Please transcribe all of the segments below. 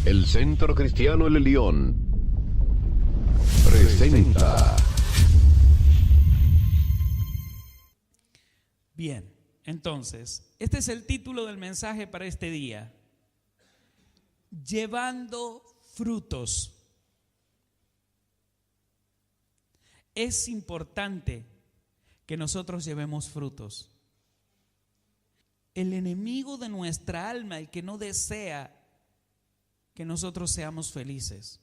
El Centro Cristiano El León presenta. Bien, entonces, este es el título del mensaje para este día. Llevando frutos. Es importante que nosotros llevemos frutos. El enemigo de nuestra alma, el que no desea que nosotros seamos felices.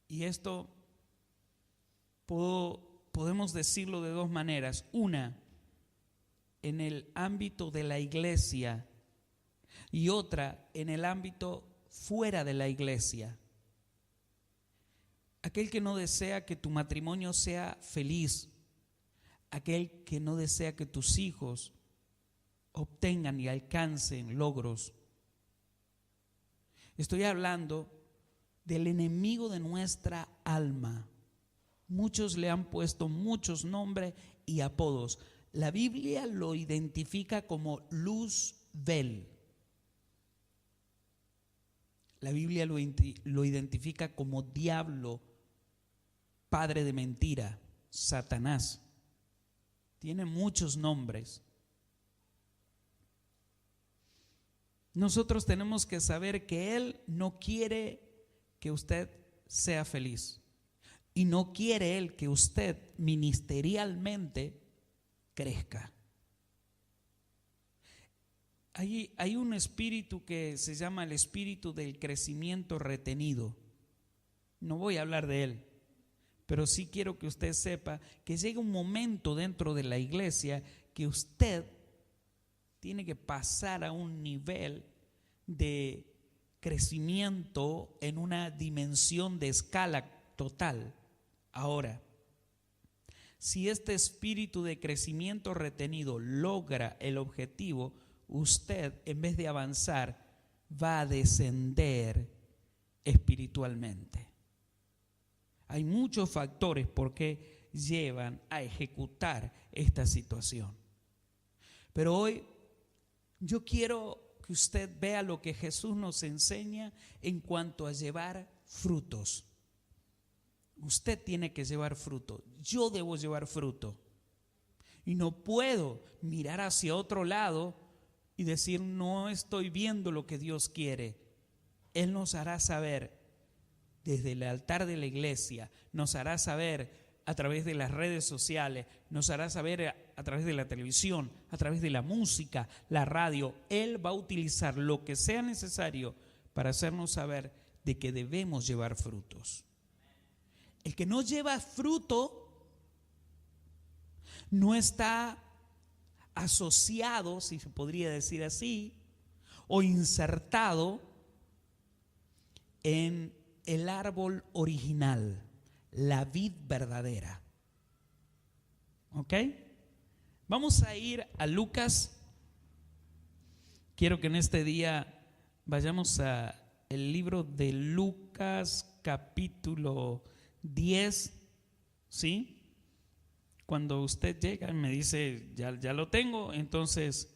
Y esto podemos decirlo de dos maneras. Una, en el ámbito de la iglesia, y otra en el ámbito fuera de la iglesia. Aquel que no desea que tu matrimonio sea feliz, aquel que no desea que tus hijos obtengan y alcancen logros. Estoy hablando del enemigo de nuestra alma. Muchos le han puesto muchos nombres y apodos. La Biblia lo identifica como Luzbel. La Biblia lo identifica como diablo, padre de mentira, Satanás. Tiene muchos nombres. Nosotros tenemos que saber que Él no quiere que usted sea feliz. Y no quiere Él que usted ministerialmente crezca. Hay un espíritu que se llama el espíritu del crecimiento retenido. No voy a hablar de él, pero sí quiero que usted sepa que llega un momento dentro de la iglesia que usted tiene que pasar a un nivel de crecimiento en una dimensión de escala total. Ahora, si este espíritu de crecimiento retenido logra el objetivo, usted, en vez de avanzar, va a descender espiritualmente. Hay muchos factores por qué llevan a ejecutar esta situación. Pero hoy yo quiero que usted vea lo que Jesús nos enseña en cuanto a llevar frutos. Usted tiene que llevar fruto. Yo debo llevar fruto. Y no puedo mirar hacia otro lado y decir, no estoy viendo lo que Dios quiere. Él nos hará saber desde el altar de la iglesia, nos hará saber a través de las redes sociales, nos hará saber a través de la televisión, a través de la música, la radio. Él va a utilizar lo que sea necesario para hacernos saber de que debemos llevar frutos. El que no lleva fruto no está asociado, si se podría decir así, o insertado en el árbol original, la vid verdadera. ¿Ok? Vamos a ir a Lucas. Quiero que en este día vayamos a el libro de Lucas capítulo 10, ¿sí? Cuando usted llega y me dice, ya lo tengo, entonces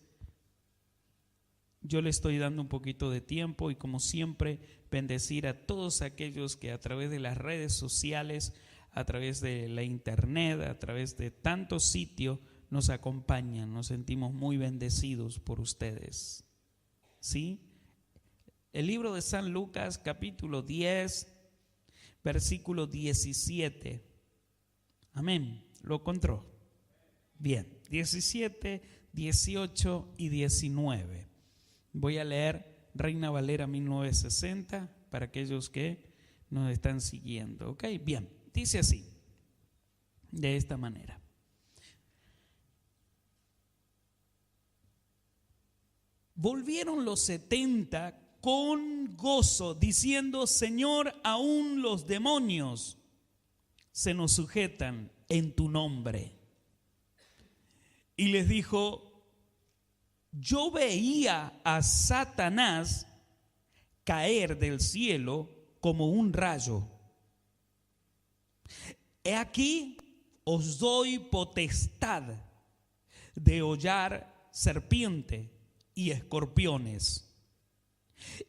yo le estoy dando un poquito de tiempo y como siempre bendecir a todos aquellos que a través de las redes sociales, a través de la internet, a través de tantos sitios nos acompañan. Nos sentimos muy bendecidos por ustedes. ¿Sí? El libro de San Lucas capítulo 10, versículo 17. Amén. ¿Lo encontró? Bien, 17, 18 y 19. Voy a leer Reina Valera 1960 para aquellos que nos están siguiendo. ¿Ok? Bien, dice así, de esta manera. Volvieron los 70 con gozo, diciendo, Señor, aún los demonios se nos sujetan en tu nombre. Y les dijo, yo veía a Satanás caer del cielo como un rayo. He aquí, os doy potestad de hollar serpiente y escorpiones,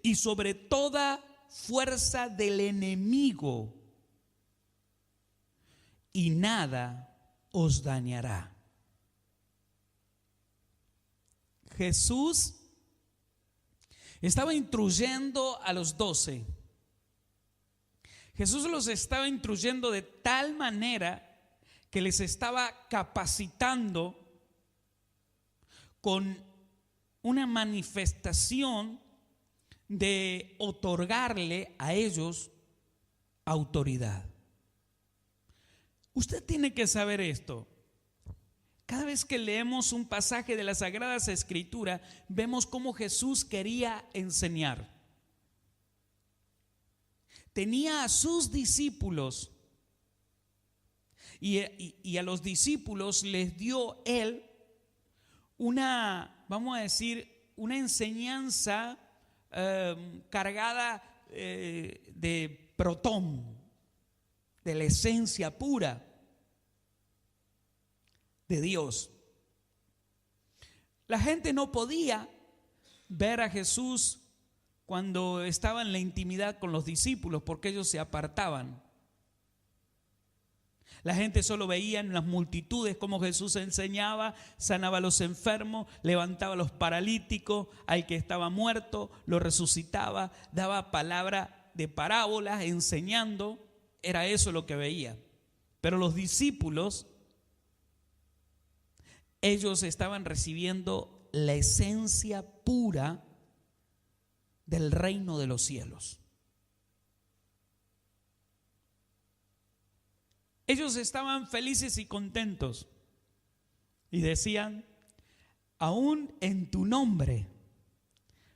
y sobre toda fuerza del enemigo, y nada os dañará. Jesús estaba instruyendo a los 12. Jesús los estaba instruyendo de tal manera que les estaba capacitando con una manifestación de otorgarle a ellos autoridad. Usted tiene que saber esto. Cada vez que leemos un pasaje de las Sagradas Escrituras, vemos cómo Jesús quería enseñar. Tenía a sus discípulos y a los discípulos les dio Él una, vamos a decir, una enseñanza cargada de protón, de la esencia pura de Dios. La gente no podía ver a Jesús cuando estaba en la intimidad con los discípulos, porque ellos se apartaban. La gente solo veía en las multitudes cómo Jesús enseñaba, sanaba a los enfermos, levantaba a los paralíticos, al que estaba muerto, lo resucitaba, daba palabra de parábolas, enseñando. Era eso lo que veía. Pero los discípulos, ellos estaban recibiendo la esencia pura del reino de los cielos. Ellos estaban felices y contentos y decían, aún en tu nombre,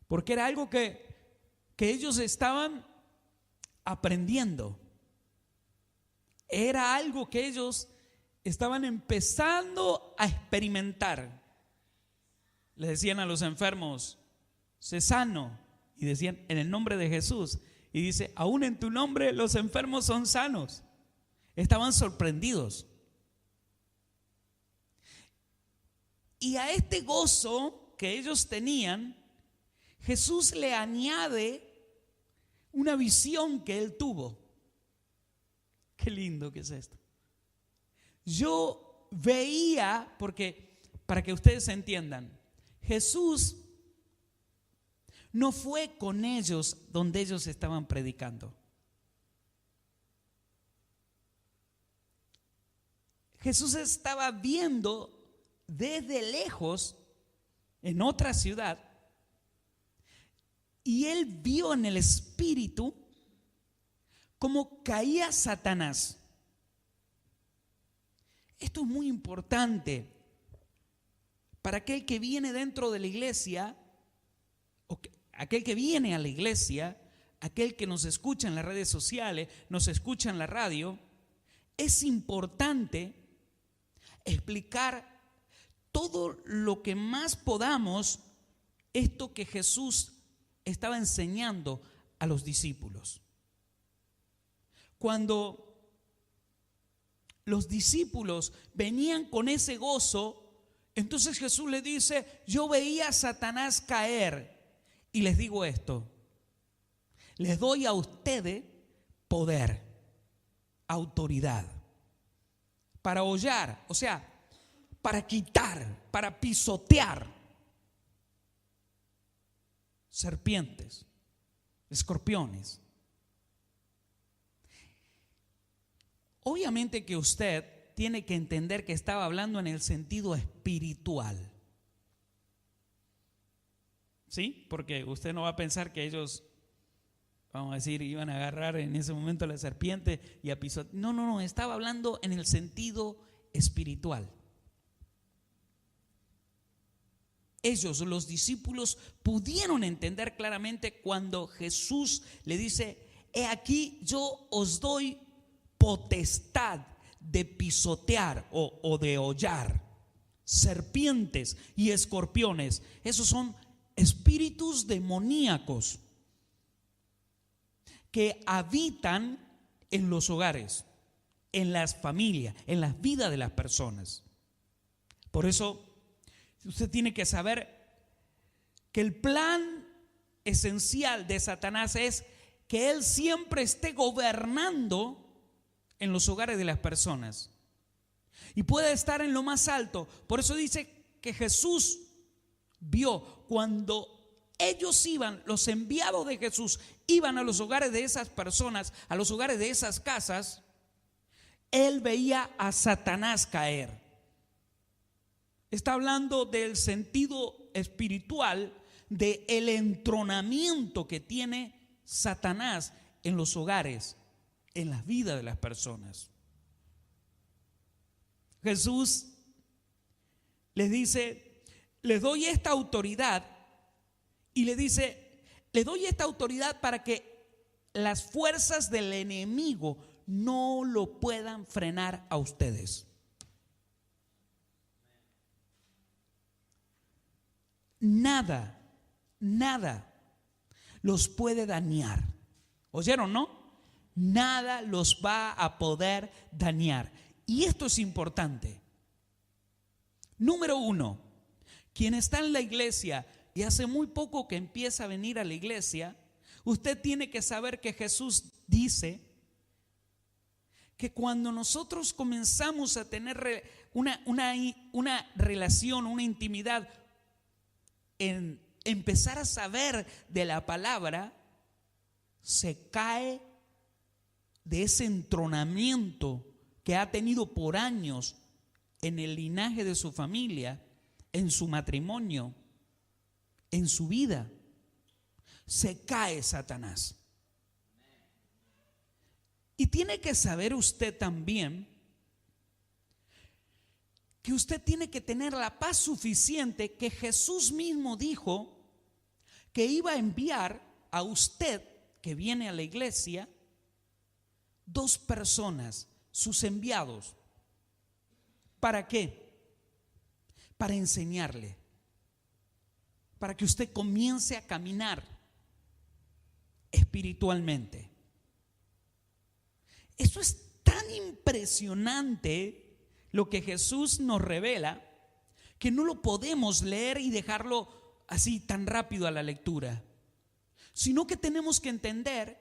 porque era algo que ellos estaban aprendiendo. Era algo que ellos estaban empezando a experimentar. Le decían a los enfermos, sé sano, y decían, en el nombre de Jesús. Y dice, aún en tu nombre los enfermos son sanos. Estaban sorprendidos. Y a este gozo que ellos tenían, Jesús le añade una visión que él tuvo. Qué lindo que es esto. Yo veía, porque para que ustedes entiendan, Jesús no fue con ellos donde ellos estaban predicando. Jesús estaba viendo desde lejos en otra ciudad y él vio en el espíritu cómo caía Satanás. Esto es muy importante para aquel que viene dentro de la iglesia, o aquel que viene a la iglesia, aquel que nos escucha en las redes sociales, nos escucha en la radio. Es importante explicar todo lo que más podamos esto que Jesús estaba enseñando a los discípulos. Cuando los discípulos venían con ese gozo, entonces Jesús les dice, yo veía a Satanás caer y les digo esto, les doy a ustedes poder, autoridad, para hollar, o sea, para quitar, para pisotear serpientes, escorpiones. Obviamente que usted tiene que entender que estaba hablando en el sentido espiritual. ¿Sí? Porque usted no va a pensar que ellos, vamos a decir, iban a agarrar en ese momento a la serpiente y a pisotear. No, estaba hablando en el sentido espiritual. Ellos, los discípulos, pudieron entender claramente cuando Jesús le dice, he aquí yo os doy potestad de pisotear o de hollar serpientes y escorpiones. Esos son espíritus demoníacos que habitan en los hogares, en las familias, en las vidas de las personas. Por eso usted tiene que saber que el plan esencial de Satanás es que él siempre esté gobernando en los hogares de las personas. Y puede estar en lo más alto. Por eso dice que Jesús vio cuando ellos iban, los enviados de Jesús, iban a los hogares de esas personas, a los hogares de esas casas, él veía a Satanás caer. Está hablando del sentido espiritual, del entronamiento que tiene Satanás en los hogares, en las vidas de las personas. Jesús les dice, les doy esta autoridad, y le dice, les doy esta autoridad para que las fuerzas del enemigo no lo puedan frenar a ustedes. Nada, nada los puede dañar. ¿Oyeron, no? Nada los va a poder dañar. Y esto es importante. Número uno, quien está en la iglesia y hace muy poco que empieza a venir a la iglesia, usted tiene que saber que Jesús dice que cuando nosotros comenzamos a tener una relación, una intimidad, en empezar a saber de la palabra, se cae de ese entronamiento que ha tenido por años en el linaje de su familia, en su matrimonio, en su vida. Se cae Satanás. Y tiene que saber usted también que usted tiene que tener la paz suficiente, que Jesús mismo dijo que iba a enviar a usted que viene a la iglesia 2 personas, sus enviados. ¿Para qué? Para enseñarle, para que usted comience a caminar espiritualmente. Eso es tan impresionante lo que Jesús nos revela, que no lo podemos leer y dejarlo así tan rápido a la lectura, sino que tenemos que entender,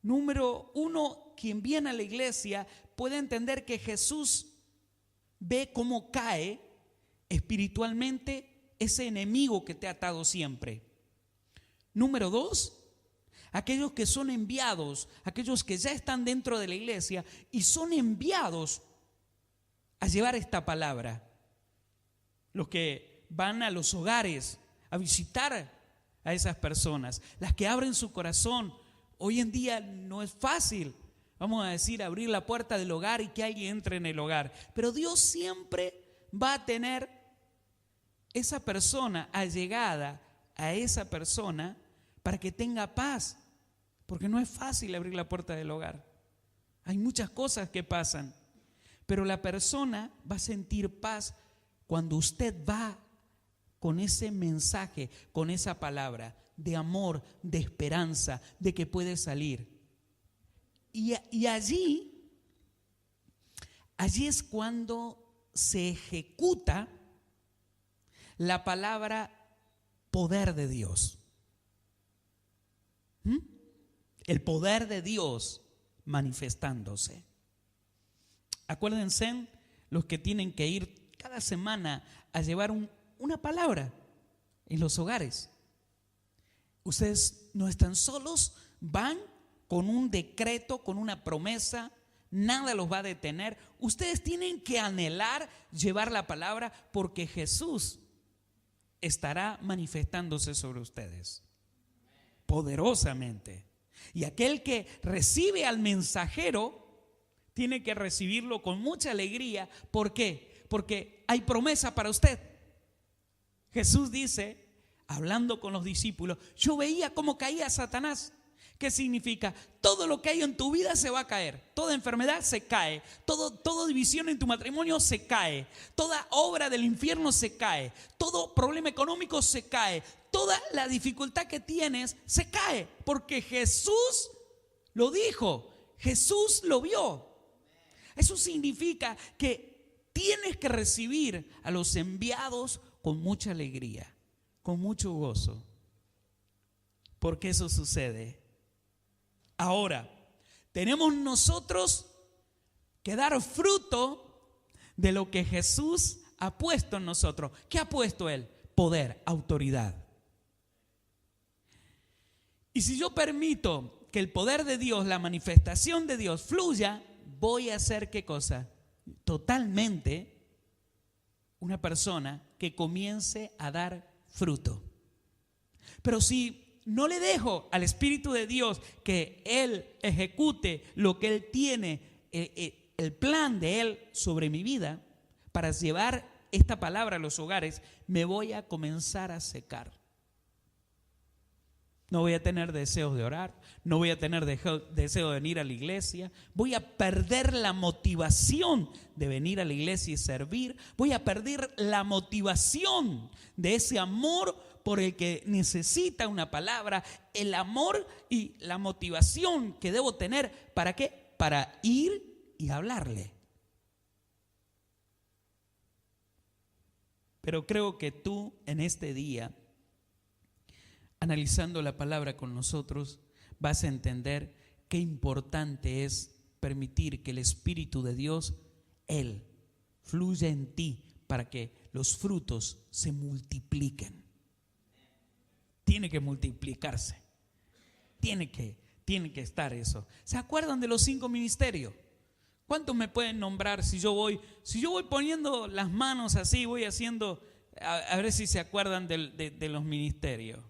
número uno, quien viene a la iglesia puede entender que Jesús ve cómo cae espiritualmente ese enemigo que te ha atado siempre. Número 2, aquellos que son enviados, aquellos que ya están dentro de la iglesia y son enviados a llevar esta palabra. Los que van a los hogares a visitar a esas personas, las que abren su corazón. Hoy en día no es fácil, vamos a decir, abrir la puerta del hogar y que alguien entre en el hogar, pero Dios siempre va a tener esa persona allegada a esa persona para que tenga paz, porque no es fácil abrir la puerta del hogar. Hay muchas cosas que pasan, pero la persona va a sentir paz cuando usted va con ese mensaje, con esa palabra de amor, de esperanza, de que puede salir. Y allí es cuando se ejecuta la palabra poder de Dios. El poder de Dios manifestándose. Acuérdense, los que tienen que ir cada semana a llevar una palabra en los hogares. Ustedes no están solos, van con un decreto, con una promesa, nada los va a detener. Ustedes tienen que anhelar llevar la palabra porque Jesús estará manifestándose sobre ustedes poderosamente. Y aquel que recibe al mensajero tiene que recibirlo con mucha alegría. ¿Por qué? Porque hay promesa para usted. Jesús dice, hablando con los discípulos, yo veía cómo caía Satanás. ¿Qué significa? Todo lo que hay en tu vida se va a caer. Toda enfermedad se cae. Toda división en tu matrimonio se cae. Toda obra del infierno se cae. Todo problema económico se cae. Toda la dificultad que tienes se cae. Porque Jesús lo dijo. Jesús lo vio. Eso significa que tienes que recibir a los enviados con mucha alegría, con mucho gozo. porque eso sucede. Ahora, tenemos nosotros que dar fruto de lo que Jesús ha puesto en nosotros. ¿Qué ha puesto Él? Poder, autoridad. Y si yo permito que el poder de Dios, la manifestación de Dios fluya, voy a ser ¿qué cosa? Totalmente una persona que comience a dar fruto. Pero si no le dejo al Espíritu de Dios que Él ejecute lo que Él tiene, el plan de Él sobre mi vida, para llevar esta palabra a los hogares, me voy a comenzar a secar. No voy a tener deseos de orar, no voy a tener deseo de venir a la iglesia, voy a perder la motivación de venir a la iglesia y servir, voy a perder la motivación de ese amor por el que necesita una palabra, el amor y la motivación que debo tener, ¿para qué? Para ir y hablarle. Pero creo que tú en este día, analizando la palabra con nosotros, vas a entender qué importante es permitir que el Espíritu de Dios, Él, fluya en ti para que los frutos se multipliquen. Tiene que multiplicarse. Tiene que estar eso. ¿Se acuerdan de los 5 ministerios? ¿Cuántos me pueden nombrar si yo voy poniendo las manos así, voy haciendo, a ver si se acuerdan de los ministerios?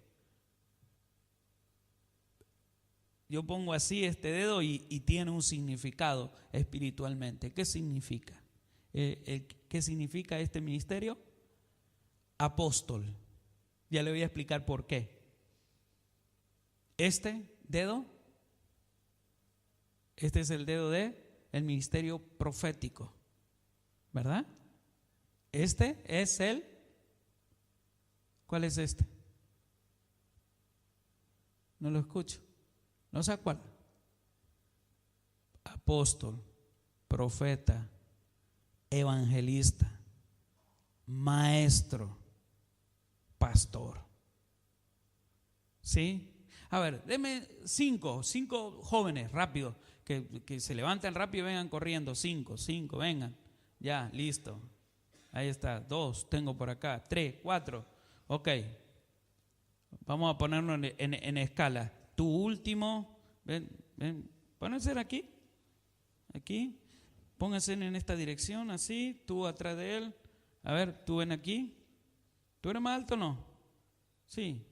Yo pongo así este dedo y tiene un significado espiritualmente. ¿Qué significa? ¿Qué significa este ministerio? Apóstol. Ya le voy a explicar por qué. Este dedo, este es el dedo del ministerio profético, ¿verdad? Este es ¿cuál es este? No lo escucho. ¿No se acuerda? Apóstol, profeta, evangelista, maestro, pastor. ¿Sí? A ver, deme 5 jóvenes, rápido, que se levanten rápido y vengan corriendo. 5, vengan. Ya, listo. Ahí está, 2 tengo por acá, 3, 4. Ok. Vamos a ponernos en escala. Tu último, ven, pónganse aquí, pónganse en esta dirección, así, tú atrás de él. A ver, tú ven aquí. ¿Tú eres más alto o no? Sí.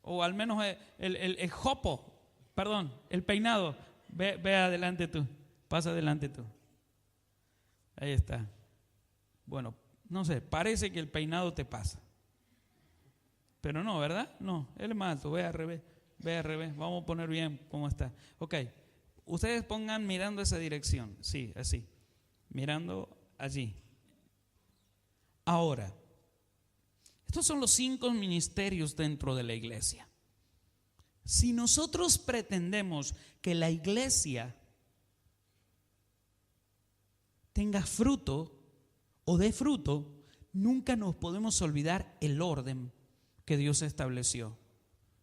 O al menos el jopo, perdón, el peinado. Ve adelante tú, pasa adelante tú. Ahí está. Bueno, no sé, parece que el peinado te pasa. Pero no, ¿verdad? No, él es más alto, ve al revés. Vamos a poner bien cómo está. Ok, ustedes pongan mirando esa dirección. Sí, así, mirando allí. Ahora, estos son los 5 ministerios dentro de la iglesia. Si nosotros pretendemos que la iglesia tenga fruto o dé fruto, nunca nos podemos olvidar el orden que Dios estableció.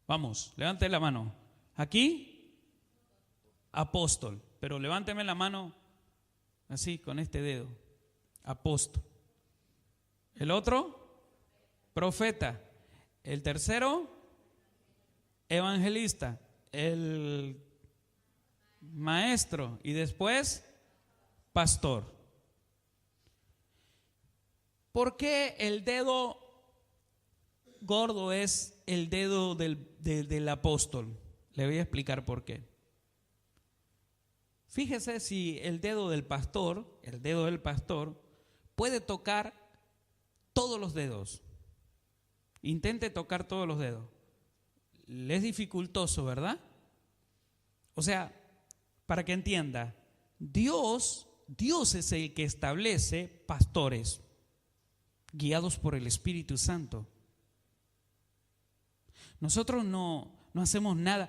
Vamos, levante la mano. Aquí, apóstol. Pero levánteme la mano así, con este dedo. Apóstol. El otro, profeta. El tercero, evangelista. El maestro. Y después, pastor. ¿Por qué el dedo gordo es el dedo del apóstol? Le voy a explicar por qué. Fíjese si el dedo del pastor puede tocar todos los dedos. Intente tocar todos los dedos. Le es dificultoso, ¿verdad? O sea, para que entienda, Dios es el que establece pastores guiados por el Espíritu Santo. Nosotros no hacemos nada.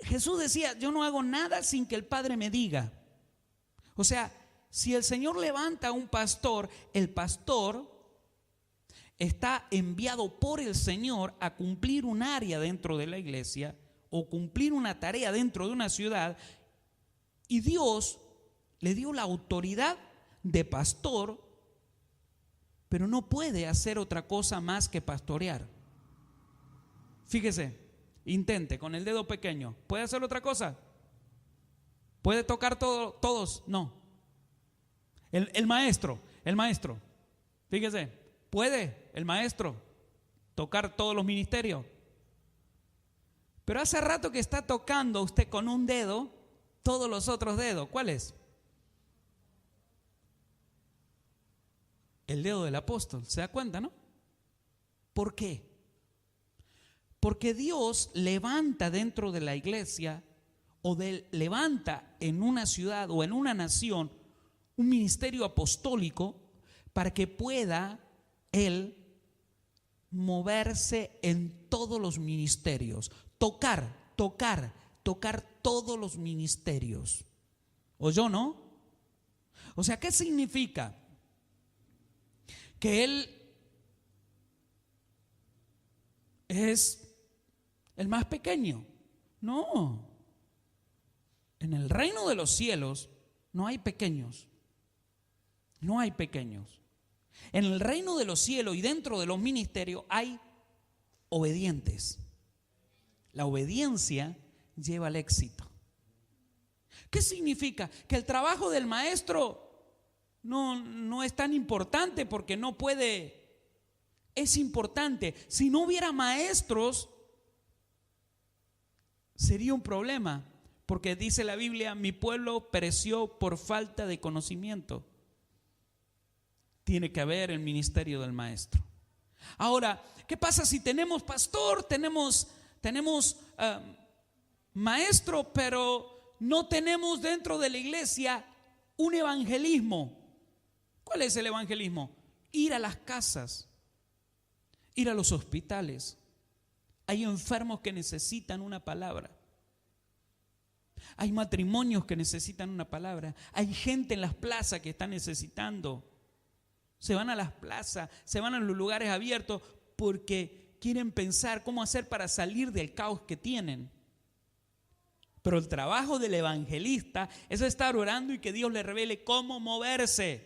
Jesús decía, yo no hago nada sin que el Padre me diga. O sea, si el Señor levanta a un pastor, el pastor está enviado por el Señor a cumplir un área dentro de la iglesia o cumplir una tarea dentro de una ciudad, y Dios le dio la autoridad de pastor, pero no puede hacer otra cosa más que pastorear. Fíjese, intente con el dedo pequeño. ¿Puede hacer otra cosa? ¿Puede tocar todos? No. El maestro, fíjese, ¿puede el maestro tocar todos los ministerios? Pero hace rato que está tocando usted con un dedo todos los otros dedos. ¿Cuál es? El dedo del apóstol. ¿Se da cuenta, no? ¿Por qué? Porque Dios levanta dentro de la iglesia levanta en una ciudad o en una nación un ministerio apostólico para que pueda Él moverse en todos los ministerios, tocar todos los ministerios. ¿Oyó, no? O sea, ¿qué significa? Que Él es el más pequeño. No. En el reino de los cielos no hay pequeños. No hay pequeños. En el reino de los cielos y dentro de los ministerios hay obedientes. La obediencia lleva al éxito. ¿Qué significa? Que el trabajo del maestro no es tan importante porque no puede. Es importante. Si no hubiera maestros, sería un problema, porque dice la Biblia: mi pueblo pereció por falta de conocimiento. Tiene que haber el ministerio del maestro. Ahora, ¿qué pasa si tenemos pastor, tenemos maestro, pero no tenemos dentro de la iglesia un evangelismo? ¿Cuál es el evangelismo? Ir a las casas, ir a los hospitales. Hay enfermos que necesitan una palabra. Hay matrimonios que necesitan una palabra. Hay gente en las plazas que está necesitando. Se van a las plazas, se van a los lugares abiertos porque quieren pensar cómo hacer para salir del caos que tienen. Pero el trabajo del evangelista es estar orando y que Dios le revele cómo moverse.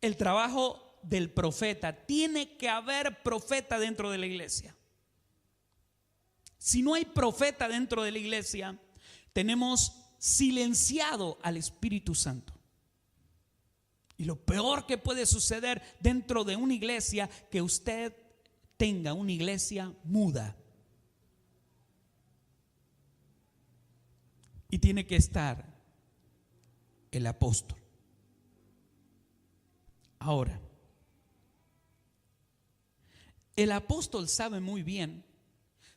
El trabajo del profeta, tiene que haber profeta dentro de la iglesia. Si no hay profeta dentro de la iglesia, tenemos silenciado al Espíritu Santo. Y lo peor que puede suceder dentro de una iglesia, que usted tenga una iglesia muda. Y tiene que estar el apóstol. Ahora, el apóstol sabe muy bien,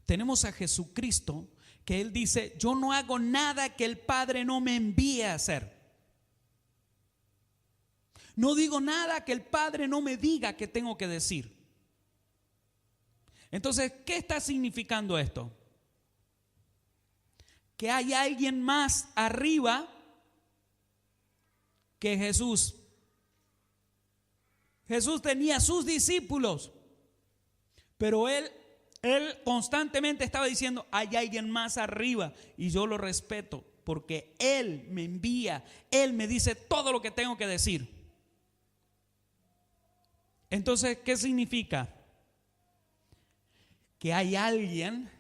tenemos a Jesucristo, que Él dice: yo no hago nada que el Padre no me envíe a hacer. No digo nada que el Padre no me diga que tengo que decir. Entonces, ¿qué está significando esto? Que hay alguien más arriba que Jesús. Jesús tenía sus discípulos, pero él constantemente estaba diciendo: hay alguien más arriba y yo lo respeto porque Él me envía, Él me dice todo lo que tengo que decir. Entonces, ¿qué significa? Que hay alguien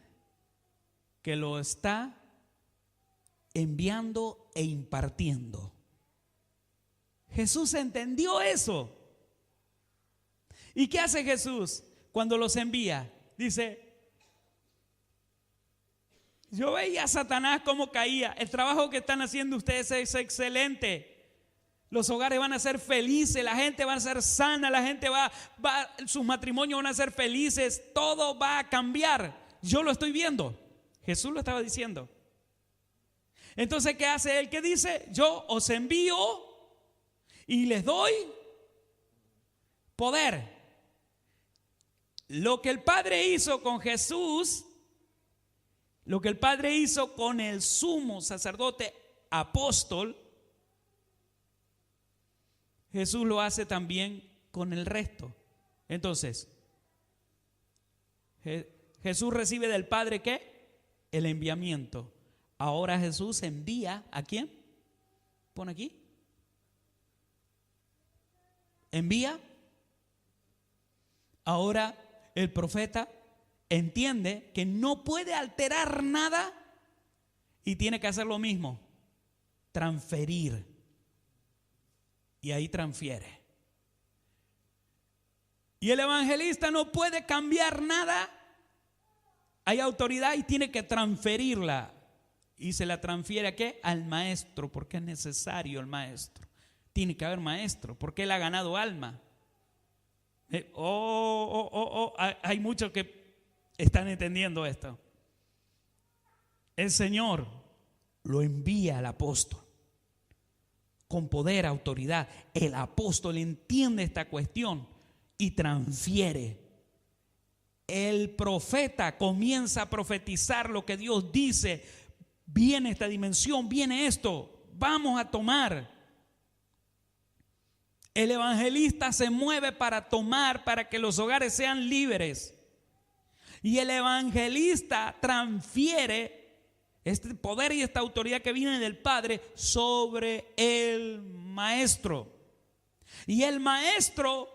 que lo está enviando e impartiendo. Jesús entendió eso. ¿Y qué hace Jesús cuando los envía? Dice: yo veía a Satanás cómo caía. El trabajo que están haciendo ustedes es excelente. Los hogares van a ser felices, la gente va a ser sana, la gente sus matrimonios van a ser felices, todo va a cambiar. Yo lo estoy viendo. Jesús lo estaba diciendo. Entonces, ¿qué hace él? ¿Qué dice? Yo os envío y les doy poder. Lo que el Padre hizo con Jesús, lo que el Padre hizo con el sumo sacerdote apóstol, Jesús lo hace también con el resto. Entonces, Jesús recibe del Padre ¿qué? El enviamiento. Ahora Jesús envía ¿a quién? Pon aquí. Envía. Ahora el profeta entiende que no puede alterar nada y tiene que hacer lo mismo, transferir. Y ahí transfiere. Y el evangelista no puede cambiar nada. Hay autoridad y tiene que transferirla. Y se la transfiere ¿a qué? Al maestro, porque es necesario el maestro. Tiene que haber maestro, porque él ha ganado alma. Hay muchos que están entendiendo esto. El Señor lo envía al apóstol con poder, autoridad. El apóstol entiende esta cuestión y transfiere. El profeta comienza a profetizar lo que Dios dice. Viene esta dimensión, viene esto, vamos a tomar. El evangelista se mueve para tomar, para que los hogares sean libres. Y el evangelista transfiere este poder y esta autoridad que viene del Padre sobre el maestro. Y el maestro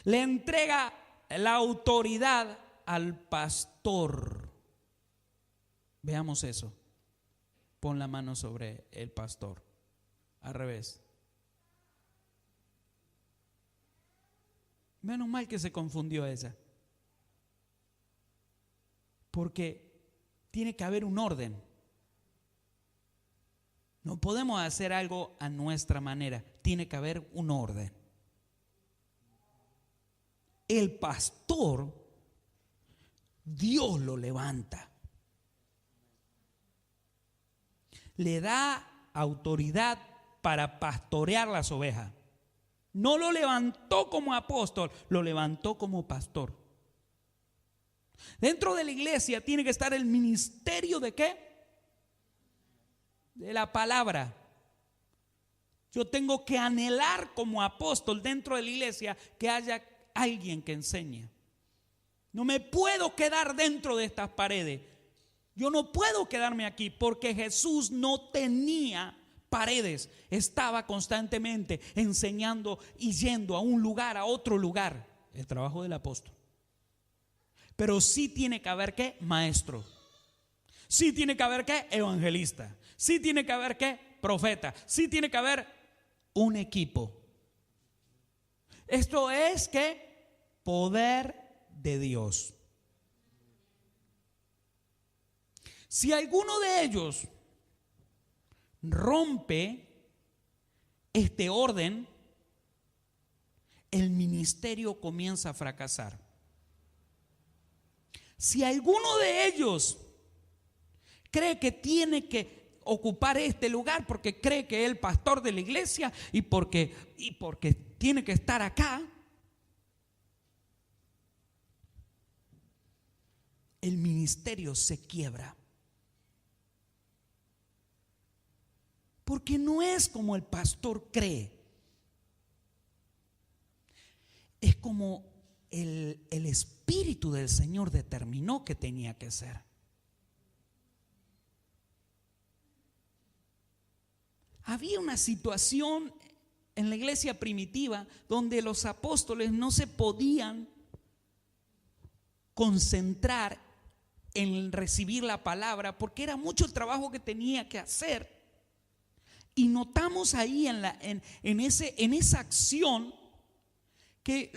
le entrega la autoridad al pastor. Veamos eso. Pon la mano sobre el pastor. Al revés. Menos mal que se confundió esa. Porque tiene que haber un orden. No podemos hacer algo a nuestra manera. Tiene que haber un orden. El pastor, Dios lo levanta. Le da autoridad para pastorear las ovejas. No lo levantó como apóstol, lo levantó como pastor. Dentro de la iglesia tiene que estar el ministerio ¿de qué? De la palabra. Yo tengo que anhelar como apóstol dentro de la iglesia que haya alguien que enseñe. No me puedo quedar dentro de estas paredes. Yo no puedo quedarme aquí porque Jesús no tenía paredes. Estaba constantemente enseñando y yendo a un lugar, a otro lugar. El trabajo del apóstol. Pero sí tiene que haber ¿qué? Maestro. Sí tiene que haber ¿qué? Evangelista. Sí tiene que haber ¿qué? Profeta. Sí tiene que haber un equipo. Esto es ¿qué? Poder de Dios. Si alguno de ellos rompe este orden, el ministerio comienza a fracasar. Si alguno de ellos cree que tiene que ocupar este lugar porque cree que es el pastor de la iglesia y porque tiene que estar acá, el ministerio se quiebra. Porque no es como el pastor cree. Es como el Espíritu del Señor determinó que tenía que ser. Había una situación en la iglesia primitiva donde los apóstoles no se podían concentrar en recibir la palabra porque era mucho el trabajo que tenía que hacer. Y notamos ahí en esa acción que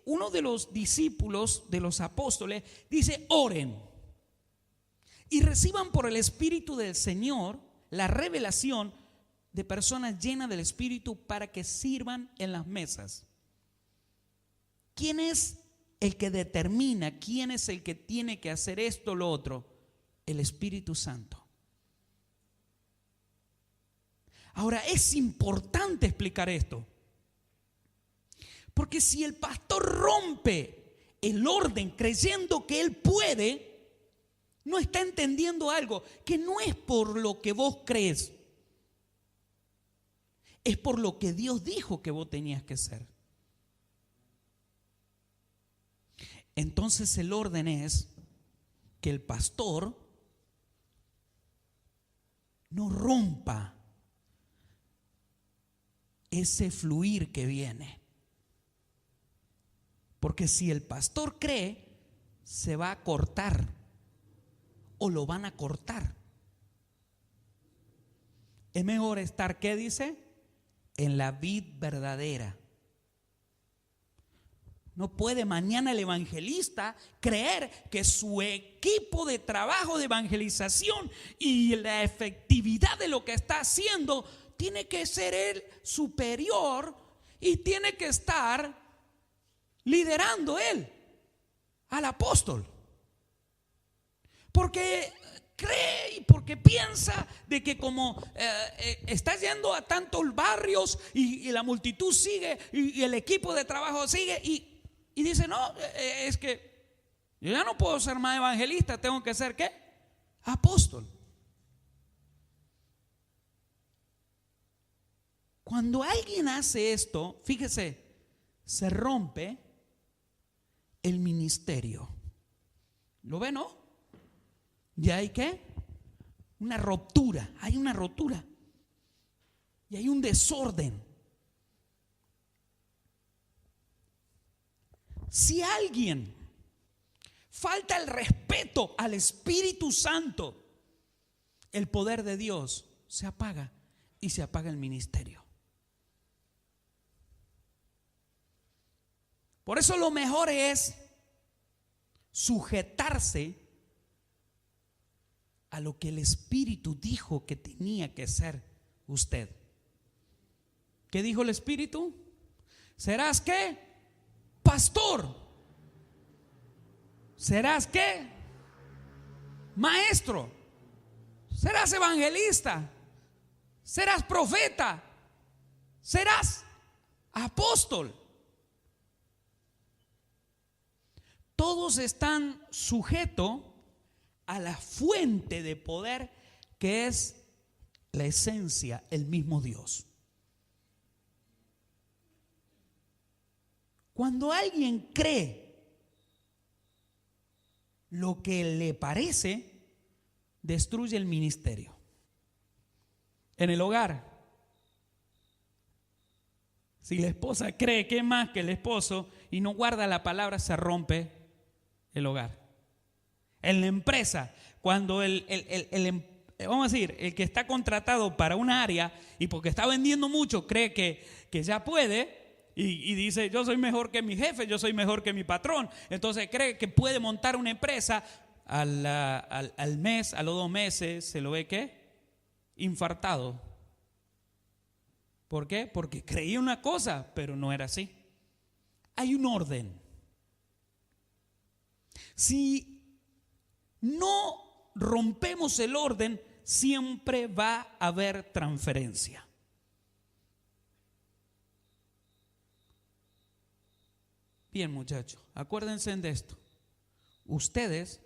uno de los discípulos de los apóstoles dice: oren y reciban por el Espíritu del Señor la revelación de personas llenas del Espíritu para que sirvan en las mesas. ¿Quién es el que determina quién es el que tiene que hacer esto o lo otro? El Espíritu Santo. Ahora, es importante explicar esto, porque si el pastor rompe el orden creyendo que él puede, no está entendiendo algo, que no es por lo que vos crees, Es por lo que Dios dijo que vos tenías que ser. Entonces el orden es que el pastor no rompa ese fluir que viene. Porque si el pastor cree, se va a cortar o lo van a cortar. Es mejor estar, ¿qué dice? En la vid verdadera. No puede mañana el evangelista creer que su equipo de trabajo de evangelización y la efectividad de lo que está haciendo tiene que ser el superior y tiene que estar liderando él al apóstol. Porque cree y porque piensa de que como está yendo a tantos barrios y la multitud sigue y el equipo de trabajo sigue y dice, no, es que yo ya no puedo ser más evangelista, tengo que ser ¿qué? Apóstol. Cuando alguien hace esto, fíjese, se rompe el ministerio. ¿Lo ve, no? ¿Ya hay qué? Una ruptura, hay una rotura y hay un desorden. Si alguien falta el respeto al Espíritu Santo, el poder de Dios se apaga y se apaga el ministerio. Por eso lo mejor es sujetarse a lo que el Espíritu dijo que tenía que ser usted. ¿Qué dijo el Espíritu? ¿Serás qué? Pastor. ¿Serás qué? Maestro. ¿Serás evangelista? ¿Serás profeta? ¿Serás apóstol? Todos están sujetos a la fuente de poder que es la esencia, el mismo Dios. Cuando alguien cree lo que le parece, destruye el ministerio. En el hogar, si la esposa cree que es más que el esposo y no guarda la palabra, se rompe el hogar. En la empresa, cuando vamos a decir, el que está contratado para un área y porque está vendiendo mucho cree que ya puede y dice, yo soy mejor que mi jefe, yo soy mejor que mi patrón, entonces cree que puede montar una empresa, al mes, a los 2 meses se lo ve ¿qué? Infartado. ¿Por qué? Porque creía una cosa, pero no era así. Hay un orden. Si no rompemos el orden, siempre va a haber transferencia. Bien, muchachos, acuérdense de esto. Ustedes,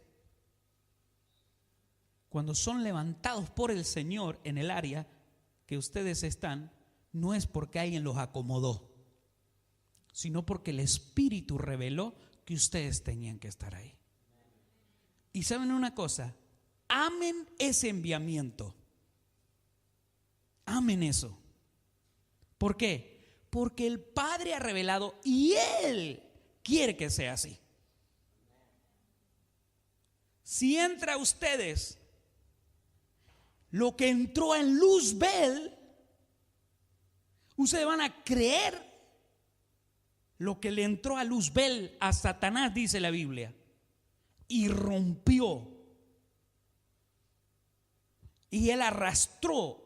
cuando son levantados por el Señor en el área que ustedes están, no es porque alguien los acomodó, sino porque el Espíritu reveló que ustedes tenían que estar ahí. Y saben una cosa, amen ese enviamiento. Amen eso. ¿Por qué? Porque el Padre ha revelado y Él quiere que sea así. Si entra a ustedes lo que entró en Luzbel, ustedes van a creer lo que le entró a Luzbel, a Satanás, dice la Biblia, y rompió. Y él arrastró,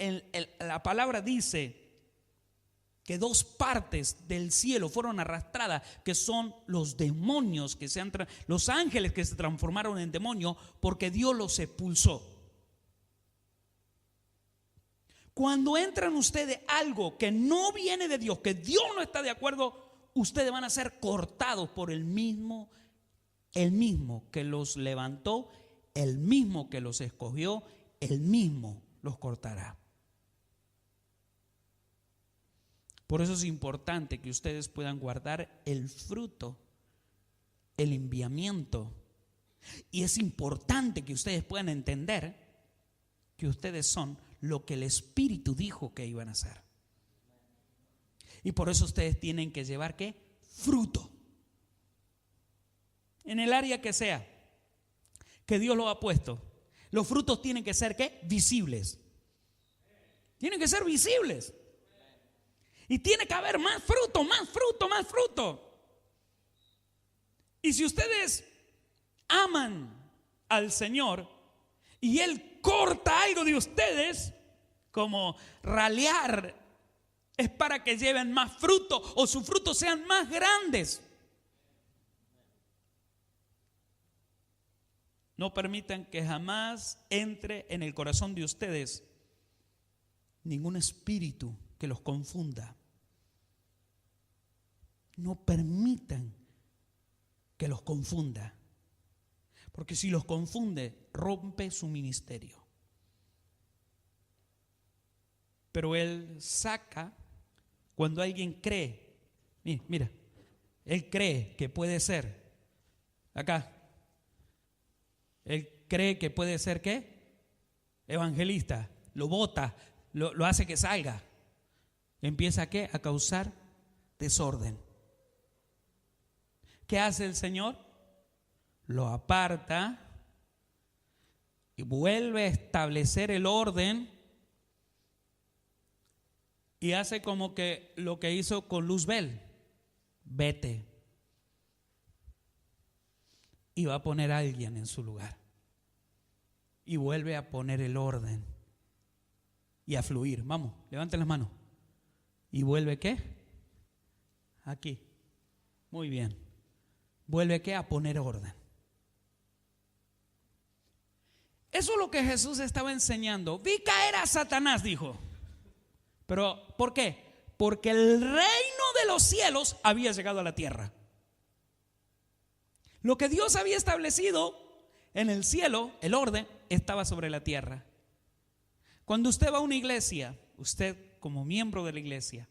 la palabra dice que 2 partes del cielo fueron arrastradas, que son los demonios, los ángeles que se transformaron en demonios porque Dios los expulsó. Cuando entran ustedes algo que no viene de Dios, que Dios no está de acuerdo, ustedes van a ser cortados por el mismo que los levantó, el mismo que los escogió, el mismo los cortará. Por eso es importante que ustedes puedan guardar el fruto, el enviamiento. Y es importante que ustedes puedan entender que ustedes son lo que el Espíritu dijo que iban a hacer. Y por eso ustedes tienen que llevar ¿qué? Fruto. En el área que sea, que Dios lo ha puesto. Los frutos tienen que ser ¿qué? Visibles. Tienen que ser visibles. Y tiene que haber más fruto, más fruto, más fruto. Y si ustedes aman al Señor y Él corta algo de ustedes, como ralear, es para que lleven más fruto o sus frutos sean más grandes. No permitan que jamás entre en el corazón de ustedes ningún espíritu que los confunda. No permitan que los confunda, porque si los confunde, rompe su ministerio. Pero Él saca cuando alguien cree. Mira, Él cree que puede ser. Acá. Él cree que puede ser ¿qué? Evangelista. Lo bota, lo hace que salga. Empieza ¿qué? A causar desorden. ¿Qué hace el Señor? Lo aparta y vuelve a establecer el orden y hace como que lo que hizo con Luzbel. Vete. Y va a poner a alguien en su lugar. Y vuelve a poner el orden y a fluir. Vamos, levanten las manos. Y vuelve ¿qué? Aquí. Muy bien. Vuelve ¿qué? A poner orden. Eso es lo que Jesús estaba enseñando. Vi caer a Satanás, dijo. Pero ¿por qué? Porque el reino de los cielos había llegado a la tierra. Lo que Dios había establecido en el cielo, el orden, estaba sobre la tierra. Cuando usted va a una iglesia, usted como miembro de la iglesia,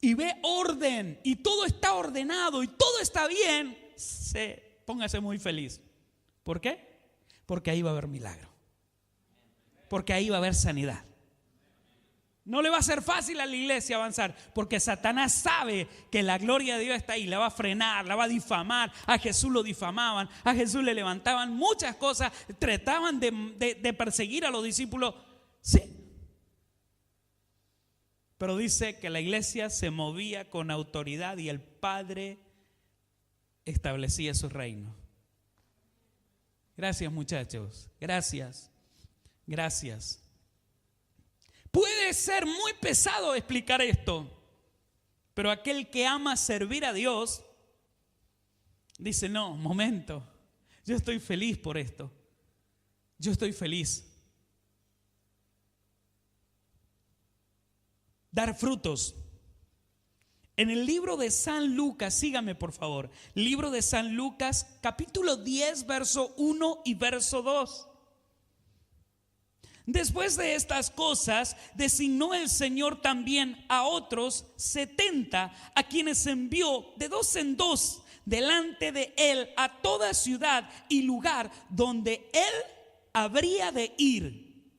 y ve orden, y todo está ordenado, y todo está bien, póngase muy feliz. ¿Por qué? Porque ahí va a haber milagro. Porque ahí va a haber sanidad. No le va a ser fácil a la iglesia avanzar, porque Satanás sabe que la gloria de Dios está ahí, la va a frenar, la va a difamar. A Jesús lo difamaban, a Jesús le levantaban muchas cosas, trataban de perseguir a los discípulos. Sí. Pero dice que la iglesia se movía con autoridad y el Padre establecía su reino. Gracias, muchachos, gracias. Puede ser muy pesado explicar esto, pero aquel que ama servir a Dios dice: no, momento, yo estoy feliz por esto. Yo estoy feliz. Dar frutos. En el libro de San Lucas, sígame por favor, libro de San Lucas, capítulo 10, verso 1 y verso 2. Después de estas cosas, designó el Señor también a otros 70, a quienes envió de dos en dos delante de él a toda ciudad y lugar donde él habría de ir.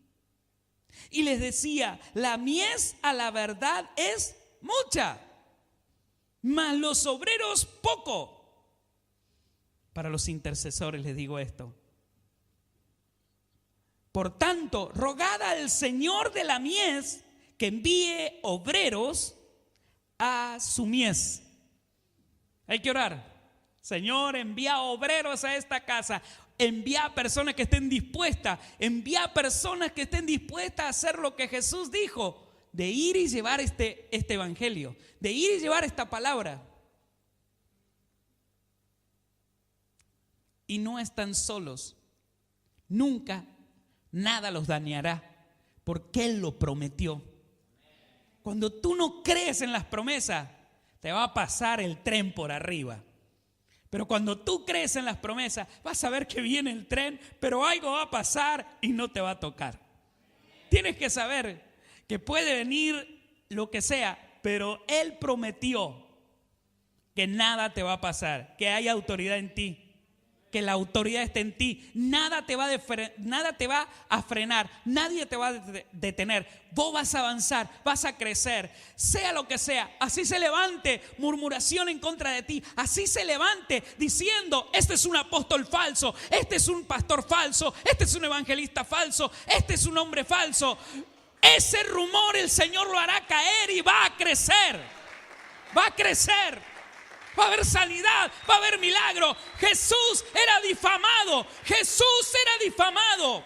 Y les decía: la mies a la verdad es mucha, mas los obreros poco. Para los intercesores les digo esto: por tanto, rogad al Señor de la mies que envíe obreros a su mies. Hay que orar. Señor, envía obreros a esta casa. Envía personas que estén dispuestas. Envía personas que estén dispuestas a hacer lo que Jesús dijo, de ir y llevar este evangelio, de ir y llevar esta palabra. Y no están solos. Nunca nada los dañará, porque Él lo prometió. Cuando tú no crees en las promesas, te va a pasar el tren por arriba. Pero cuando tú crees en las promesas, vas a ver que viene el tren, pero algo va a pasar y no te va a tocar. Tienes que saber que puede venir lo que sea, pero Él prometió que nada te va a pasar, que hay autoridad en ti, que la autoridad está en ti. Nada te va a frenar, nadie te va a detener. Vos vas a avanzar, vas a crecer, sea lo que sea. Así se levante murmuración en contra de ti, así se levante diciendo: este es un apóstol falso, este es un pastor falso, este es un evangelista falso, este es un hombre falso. Ese rumor el Señor lo hará caer y va a crecer. Va a crecer. Va a haber sanidad, va a haber milagro. Jesús era difamado. Jesús era difamado.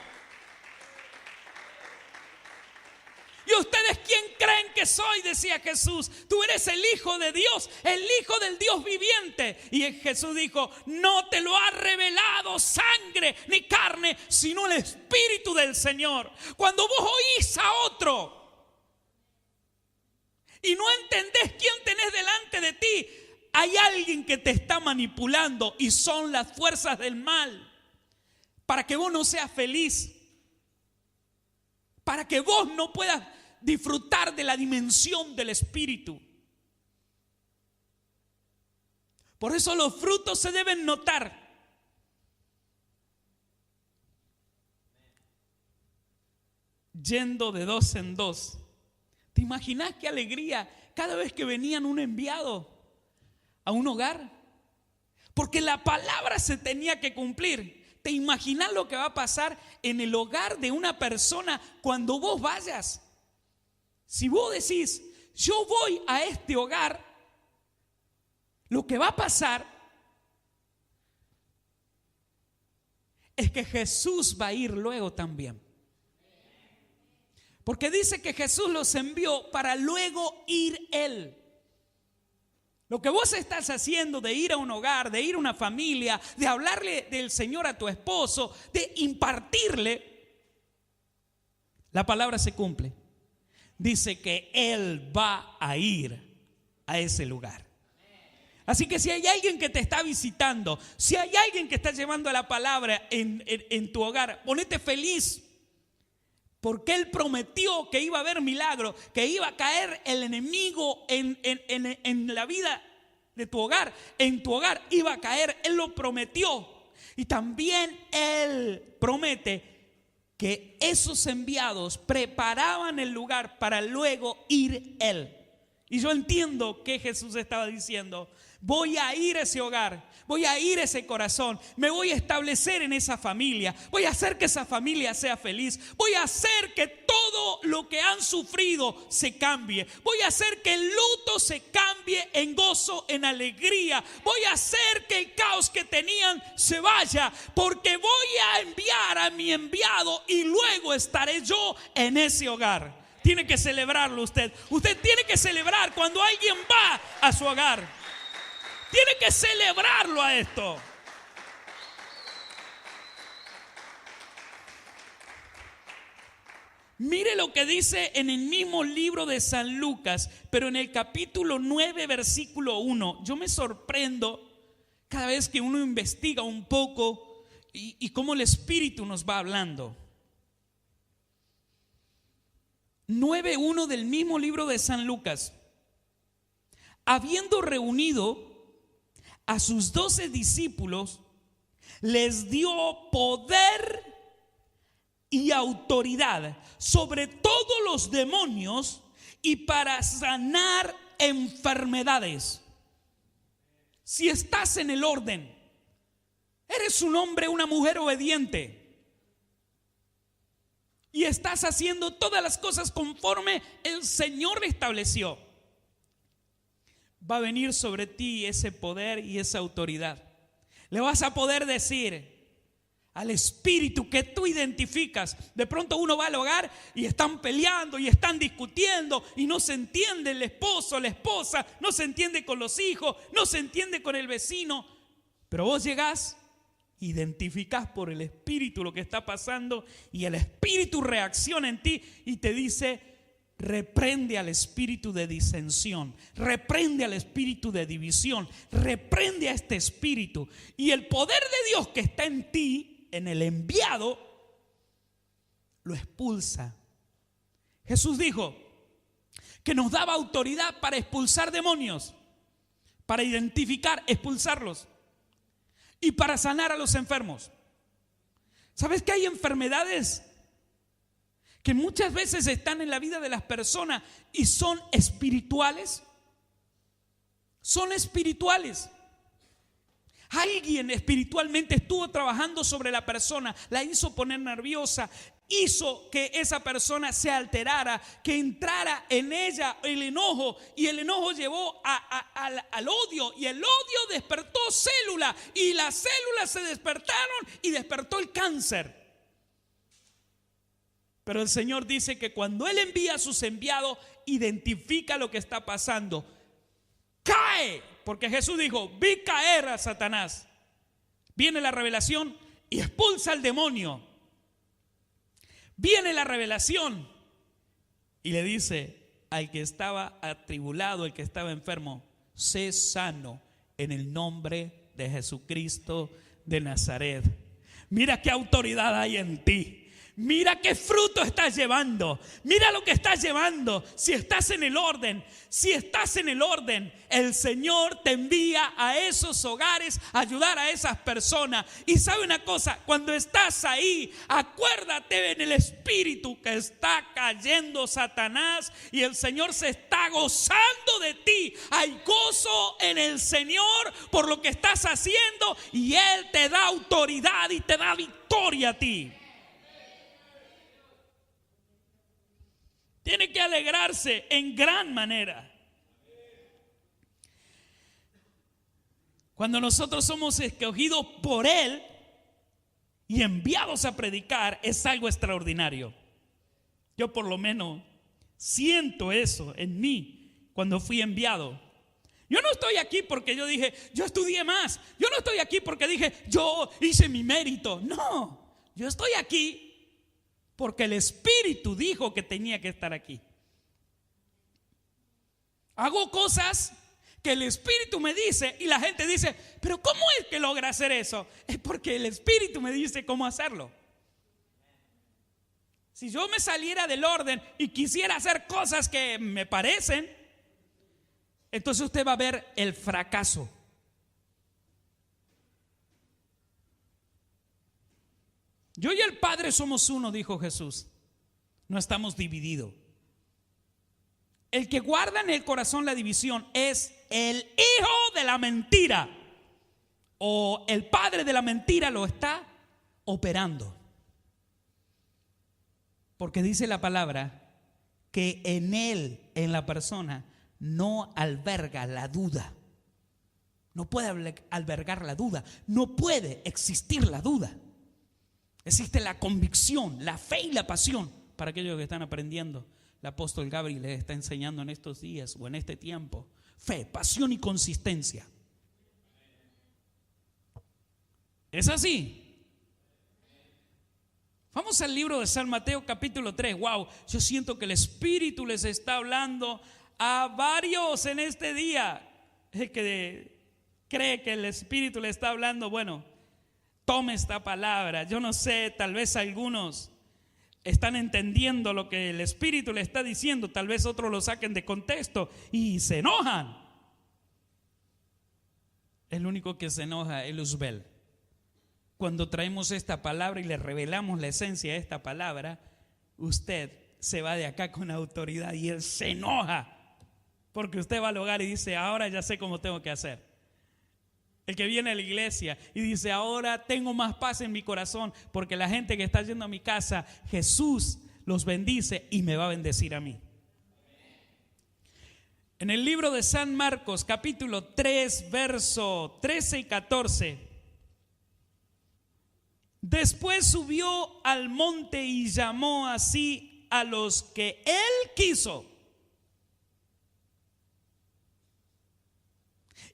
¿Y ustedes quién creen que soy?, decía Jesús. Tú eres el Hijo de Dios, el Hijo del Dios viviente. Y Jesús dijo: no te lo ha revelado sangre ni carne, sino el Espíritu del Señor. Cuando vos oís a otro y no entendés quién tenés delante de ti, hay alguien que te está manipulando, y son las fuerzas del mal, para que vos no seas feliz, para que vos no puedas disfrutar de la dimensión del Espíritu. Por eso los frutos se deben notar. Yendo de dos en dos. ¿Te imaginas qué alegría cada vez que venían un enviado a un hogar? Porque la palabra se tenía que cumplir. ¿Te imaginas lo que va a pasar en el hogar de una persona cuando vos vayas? Si vos decís: yo voy a este hogar, lo que va a pasar es que Jesús va a ir luego también. Porque dice que Jesús los envió para luego ir Él. Lo que vos estás haciendo de ir a un hogar, de ir a una familia, de hablarle del Señor a tu esposo, de impartirle, la palabra se cumple. Dice que Él va a ir a ese lugar. Así que si hay alguien que te está visitando, si hay alguien que está llevando la palabra en tu hogar, ponete feliz. Porque Él prometió que iba a haber milagro, que iba a caer el enemigo en la vida de tu hogar. En tu hogar iba a caer, Él lo prometió. Y también Él promete que esos enviados preparaban el lugar para luego ir Él. Y yo entiendo que Jesús estaba diciendo: voy a ir a ese hogar, voy a ir a ese corazón, me voy a establecer en esa familia, voy a hacer que esa familia sea feliz, voy a hacer que todo lo que han sufrido se cambie, voy a hacer que el luto se cambie en gozo, en alegría, voy a hacer que el caos que tenían se vaya, porque voy a enviar a mi enviado y luego estaré yo en ese hogar. Tiene que celebrarlo usted. Usted tiene que celebrar cuando alguien va a su hogar. Tiene que celebrarlo a esto. Mire lo que dice en el mismo libro de San Lucas, pero en el capítulo 9, versículo 1. Yo me sorprendo cada vez que uno investiga un poco y cómo el Espíritu nos va hablando. 9:1 del mismo libro de San Lucas. Habiendo reunido a sus 12 discípulos, les dio poder y autoridad sobre todos los demonios y para sanar enfermedades. Si estás en el orden, eres un hombre, una mujer obediente, y estás haciendo todas las cosas conforme el Señor estableció, va a venir sobre ti ese poder y esa autoridad. Le vas a poder decir al espíritu que tú identificas. De pronto uno va al hogar y están peleando y están discutiendo y no se entiende el esposo, la esposa, no se entiende con los hijos, no se entiende con el vecino. Pero vos llegás, identificás por el espíritu lo que está pasando y el espíritu reacciona en ti y te dice: reprende al espíritu de disensión, reprende al espíritu de división, reprende a este espíritu, y el poder de Dios que está en ti, en el enviado, lo expulsa. Jesús dijo que nos daba autoridad para expulsar demonios, para identificar, expulsarlos y para sanar a los enfermos. ¿Sabes que hay enfermedades que muchas veces están en la vida de las personas y son espirituales? Son espirituales. Alguien espiritualmente estuvo trabajando sobre la persona, la hizo poner nerviosa, hizo que esa persona se alterara, que entrara en ella el enojo, y el enojo llevó al odio, y el odio despertó células, y las células se despertaron y despertó el cáncer. Pero el Señor dice que cuando Él envía a sus enviados, identifica lo que está pasando, cae, porque Jesús dijo: vi caer a Satanás. Viene la revelación y expulsa al demonio. Viene la revelación y le dice al que estaba atribulado, el que estaba enfermo: sé sano en el nombre de Jesucristo de Nazaret. Mira qué autoridad hay en ti. Mira qué fruto estás llevando. Mira lo que estás llevando. Si estás en el orden, el Señor te envía a esos hogares a ayudar a esas personas. Y sabe una cosa, cuando estás ahí, acuérdate en el espíritu que está cayendo Satanás y el Señor se está gozando de ti. Hay gozo en el Señor por lo que estás haciendo, y Él te da autoridad y te da victoria a ti. Tiene que alegrarse en gran manera. Cuando nosotros somos escogidos por Él y enviados a predicar, es algo extraordinario. Yo por lo menos siento eso en mí cuando fui enviado. Yo no estoy aquí porque yo dije, yo estudié más. Yo no estoy aquí porque dije, yo hice mi mérito. No, yo estoy aquí porque el Espíritu dijo que tenía que estar aquí. Hago cosas que el Espíritu me dice, y la gente dice, pero ¿cómo es que logra hacer eso? Es porque el Espíritu me dice cómo hacerlo. Si yo me saliera del orden y quisiera hacer cosas que me parecen, entonces usted va a ver el fracaso. Yo y el Padre somos uno, dijo Jesús. No estamos divididos. El que guarda en el corazón la división es el hijo de la mentira, o el padre de la mentira lo está operando. Porque dice la palabra que en él, en la persona, no alberga la duda. No puede albergar la duda. No puede existir la duda. Existe la convicción, la fe y la pasión. Para aquellos que están aprendiendo, el apóstol Gabriel les está enseñando en estos días o en este tiempo: fe, pasión y consistencia. ¿Es así? Vamos al libro de San Mateo capítulo 3. Wow, yo siento que el Espíritu les está hablando a varios en este día. El que cree que el Espíritu le está hablando, bueno, tome esta palabra. Yo no sé, tal vez algunos están entendiendo lo que el Espíritu le está diciendo, tal vez otros lo saquen de contexto y se enojan. El único que se enoja es Luzbel. Cuando traemos esta palabra y le revelamos la esencia de esta palabra, usted se va de acá con autoridad y él se enoja, porque usted va al hogar y dice: ahora ya sé cómo tengo que hacer. El que viene a la iglesia y dice: ahora tengo más paz en mi corazón, porque la gente que está yendo a mi casa, Jesús los bendice y me va a bendecir a mí. En el libro de San Marcos capítulo 3 verso 13 y 14: después subió al monte y llamó así a los que él quiso,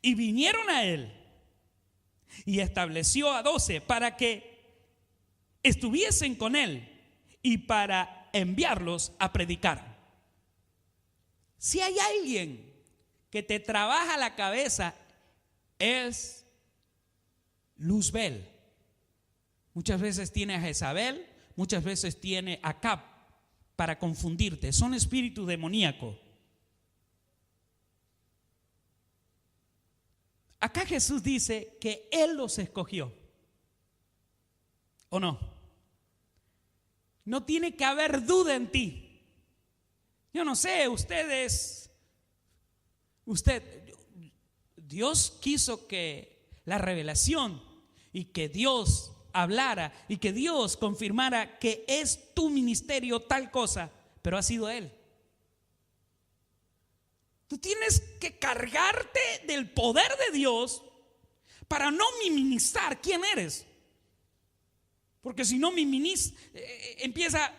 y vinieron a él. Y estableció a 12 para que estuviesen con él y para enviarlos a predicar. Si hay alguien que te trabaja la cabeza, es Luzbel. Muchas veces tiene a Jezabel, muchas veces tiene a Acab para confundirte. Son espíritus demoníacos. acá Jesús dice que Él los escogió. ¿O no? No tiene que haber duda en ti. Yo no sé, Dios quiso que la revelación y que Dios hablara y que Dios confirmara que es tu ministerio tal cosa, pero ha sido Él. Tú tienes que cargarte del poder de Dios para no minimizar quién eres. Porque si no empieza,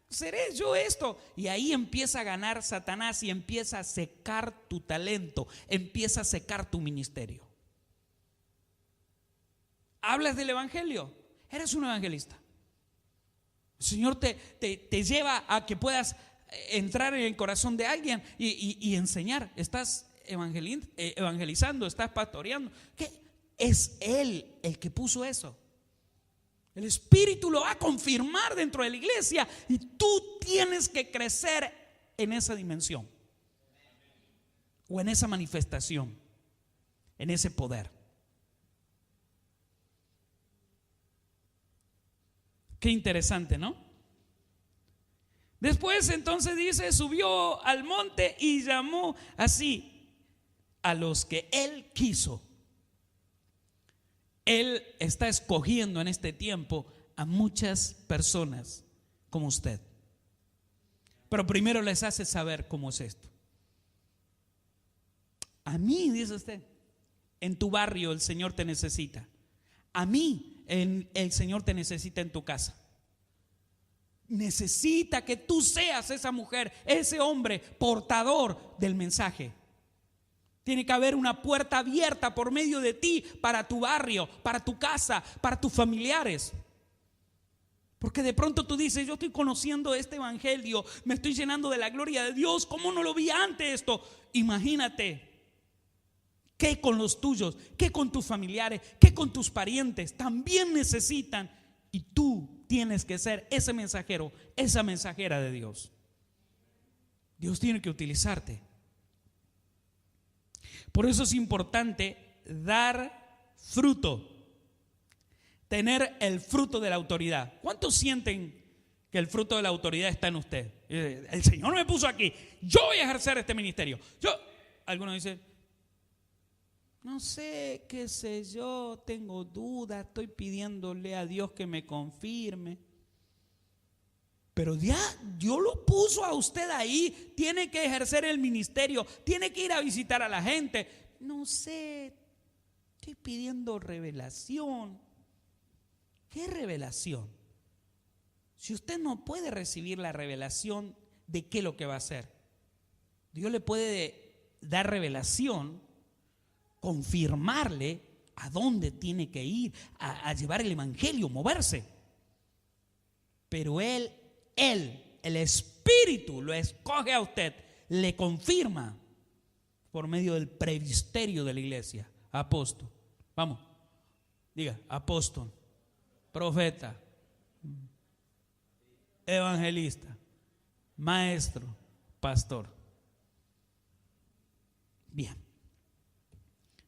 seré yo esto. Y ahí empieza a ganar Satanás y empieza a secar tu talento, empieza a secar tu ministerio. Hablas del evangelio, eres un evangelista. El Señor te lleva a que puedas entrar en el corazón de alguien y enseñar. Estás evangelizando, estás pastoreando. ¿Qué? Es Él el que puso eso. El Espíritu lo va a confirmar dentro de la iglesia y tú tienes que crecer en esa dimensión o en esa manifestación, en ese poder. Qué interesante, ¿no? Después entonces dice, subió al monte y llamó así a los que Él quiso. Él está escogiendo en este tiempo a muchas personas como usted. Pero primero les hace saber cómo es esto. A mí, dice usted, en tu barrio el Señor te necesita. A mí el Señor te necesita en tu casa. Necesita que tú seas esa mujer, ese hombre portador del mensaje. Tiene que haber una puerta abierta por medio de ti para tu barrio, para tu casa, para tus familiares. Porque de pronto tú dices, yo estoy conociendo este evangelio, me estoy llenando de la gloria de Dios. ¿Cómo no lo vi antes esto? Imagínate, ¿qué con los tuyos? ¿Qué con tus familiares? ¿Qué con tus parientes? También necesitan, y tú tienes que ser ese mensajero, esa mensajera de Dios. Dios tiene que utilizarte. Por eso es importante dar fruto, tener el fruto de la autoridad. ¿Cuántos sienten que el fruto de la autoridad está en usted? El Señor me puso aquí, yo voy a ejercer este ministerio. Algunos dicen, no sé, qué sé yo, tengo dudas, estoy pidiéndole a Dios que me confirme. Pero ya Dios lo puso a usted ahí, tiene que ejercer el ministerio, tiene que ir a visitar a la gente. No sé, estoy pidiendo revelación. ¿Qué revelación? Si usted no puede recibir la revelación de qué es lo que va a hacer, Dios le puede dar revelación, confirmarle a dónde tiene que ir, a llevar el evangelio, moverse. Pero el Espíritu lo escoge a usted, le confirma por medio del presbiterio de la iglesia. Apóstol, vamos, diga, apóstol, profeta, evangelista, maestro, pastor. Bien,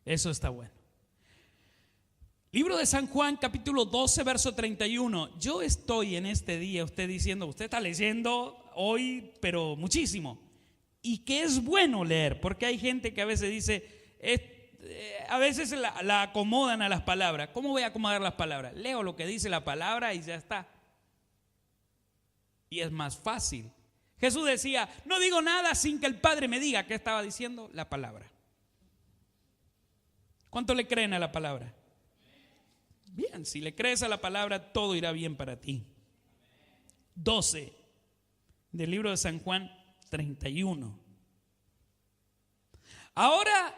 eso está bueno. Libro de San Juan, capítulo 12, verso 31. Yo estoy en este día, usted diciendo, usted está leyendo hoy, pero muchísimo. Y que es bueno leer, porque hay gente que a veces dice, a veces la acomodan a las palabras. ¿Cómo voy a acomodar las palabras? Leo lo que dice la palabra y ya está. Y es más fácil. Jesús decía, no digo nada sin que el Padre me diga. ¿Qué estaba diciendo? La palabra. ¿Cuánto le creen a la palabra? Bien, si le crees a la palabra, todo irá bien para ti. 12 del libro de San Juan 31. Ahora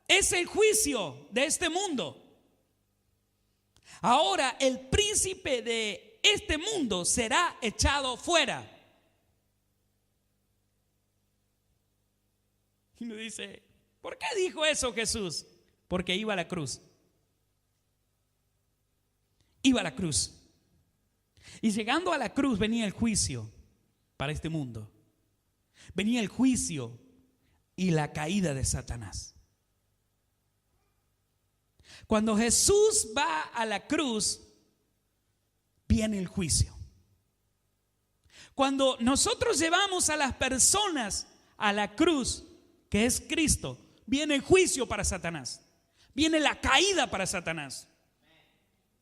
es el juicio de este mundo. Ahora el príncipe de este mundo será echado fuera. Y uno dice, ¿por qué dijo eso Jesús? Porque iba a la cruz. Iba a la cruz. Y llegando a la cruz venía el juicio para este mundo. Venía el juicio y la caída de Satanás. Cuando Jesús va a la cruz, viene el juicio. Cuando nosotros llevamos a las personas a la cruz, que es Cristo, viene el juicio para Satanás. Viene la caída para Satanás.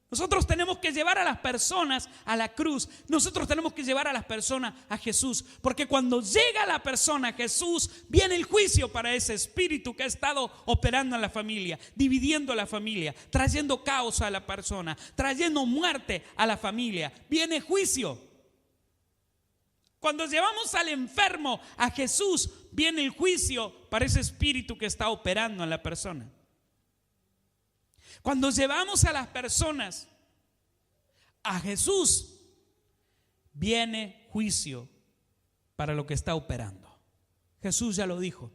Nosotros tenemos que llevar a las personas a la cruz. Nosotros tenemos que llevar a las personas a Jesús. Porque cuando llega la persona a Jesús, viene el juicio para ese espíritu que ha estado operando en la familia, dividiendo la familia, trayendo caos a la persona, trayendo muerte a la familia. Viene juicio. Cuando llevamos al enfermo a Jesús, viene el juicio para ese espíritu que está operando en la persona. Cuando llevamos a las personas a Jesús, viene juicio para lo que está operando. Jesús ya lo dijo.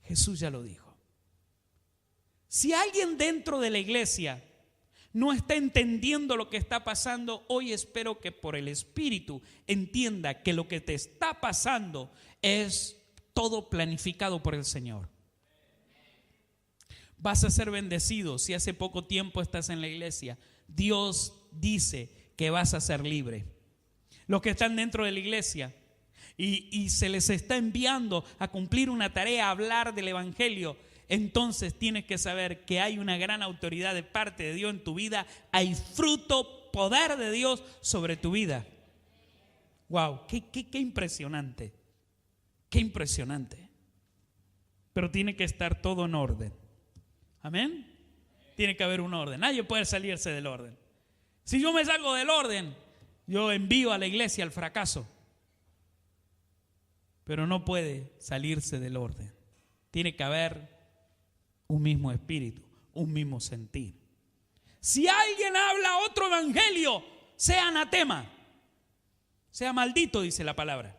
Jesús ya lo dijo. Si alguien dentro de la iglesia no está entendiendo lo que está pasando, hoy espero que por el Espíritu entienda que lo que te está pasando es todo planificado por el Señor. Vas a ser bendecido. Si hace poco tiempo estás en la iglesia, Dios dice que vas a ser libre. Los que están dentro de la iglesia y se les está enviando a cumplir una tarea, a hablar del evangelio, entonces tienes que saber que hay una gran autoridad de parte de Dios en tu vida. Hay fruto, poder de Dios sobre tu vida. Wow, qué impresionante. Qué impresionante. Pero tiene que estar todo en orden. Amén. Tiene que haber un orden. Nadie puede salirse del orden. Si yo me salgo del orden, yo envío a la iglesia al fracaso. Pero no puede salirse del orden. Tiene que haber un mismo espíritu, un mismo sentir. Si alguien habla otro evangelio, sea anatema, sea maldito, dice la palabra.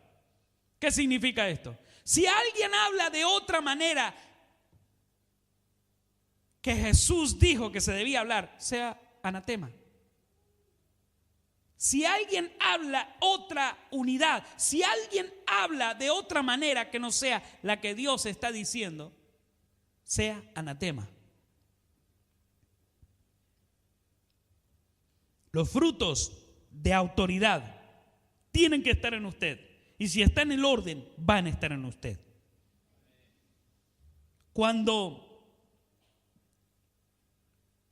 ¿Qué significa esto? Si alguien habla de otra manera que Jesús dijo que se debía hablar, sea anatema. Si alguien habla otra unidad, si alguien habla de otra manera que no sea la que Dios está diciendo, sea anatema. Los frutos de autoridad tienen que estar en usted. Y si está en el orden, van a estar en usted. Cuando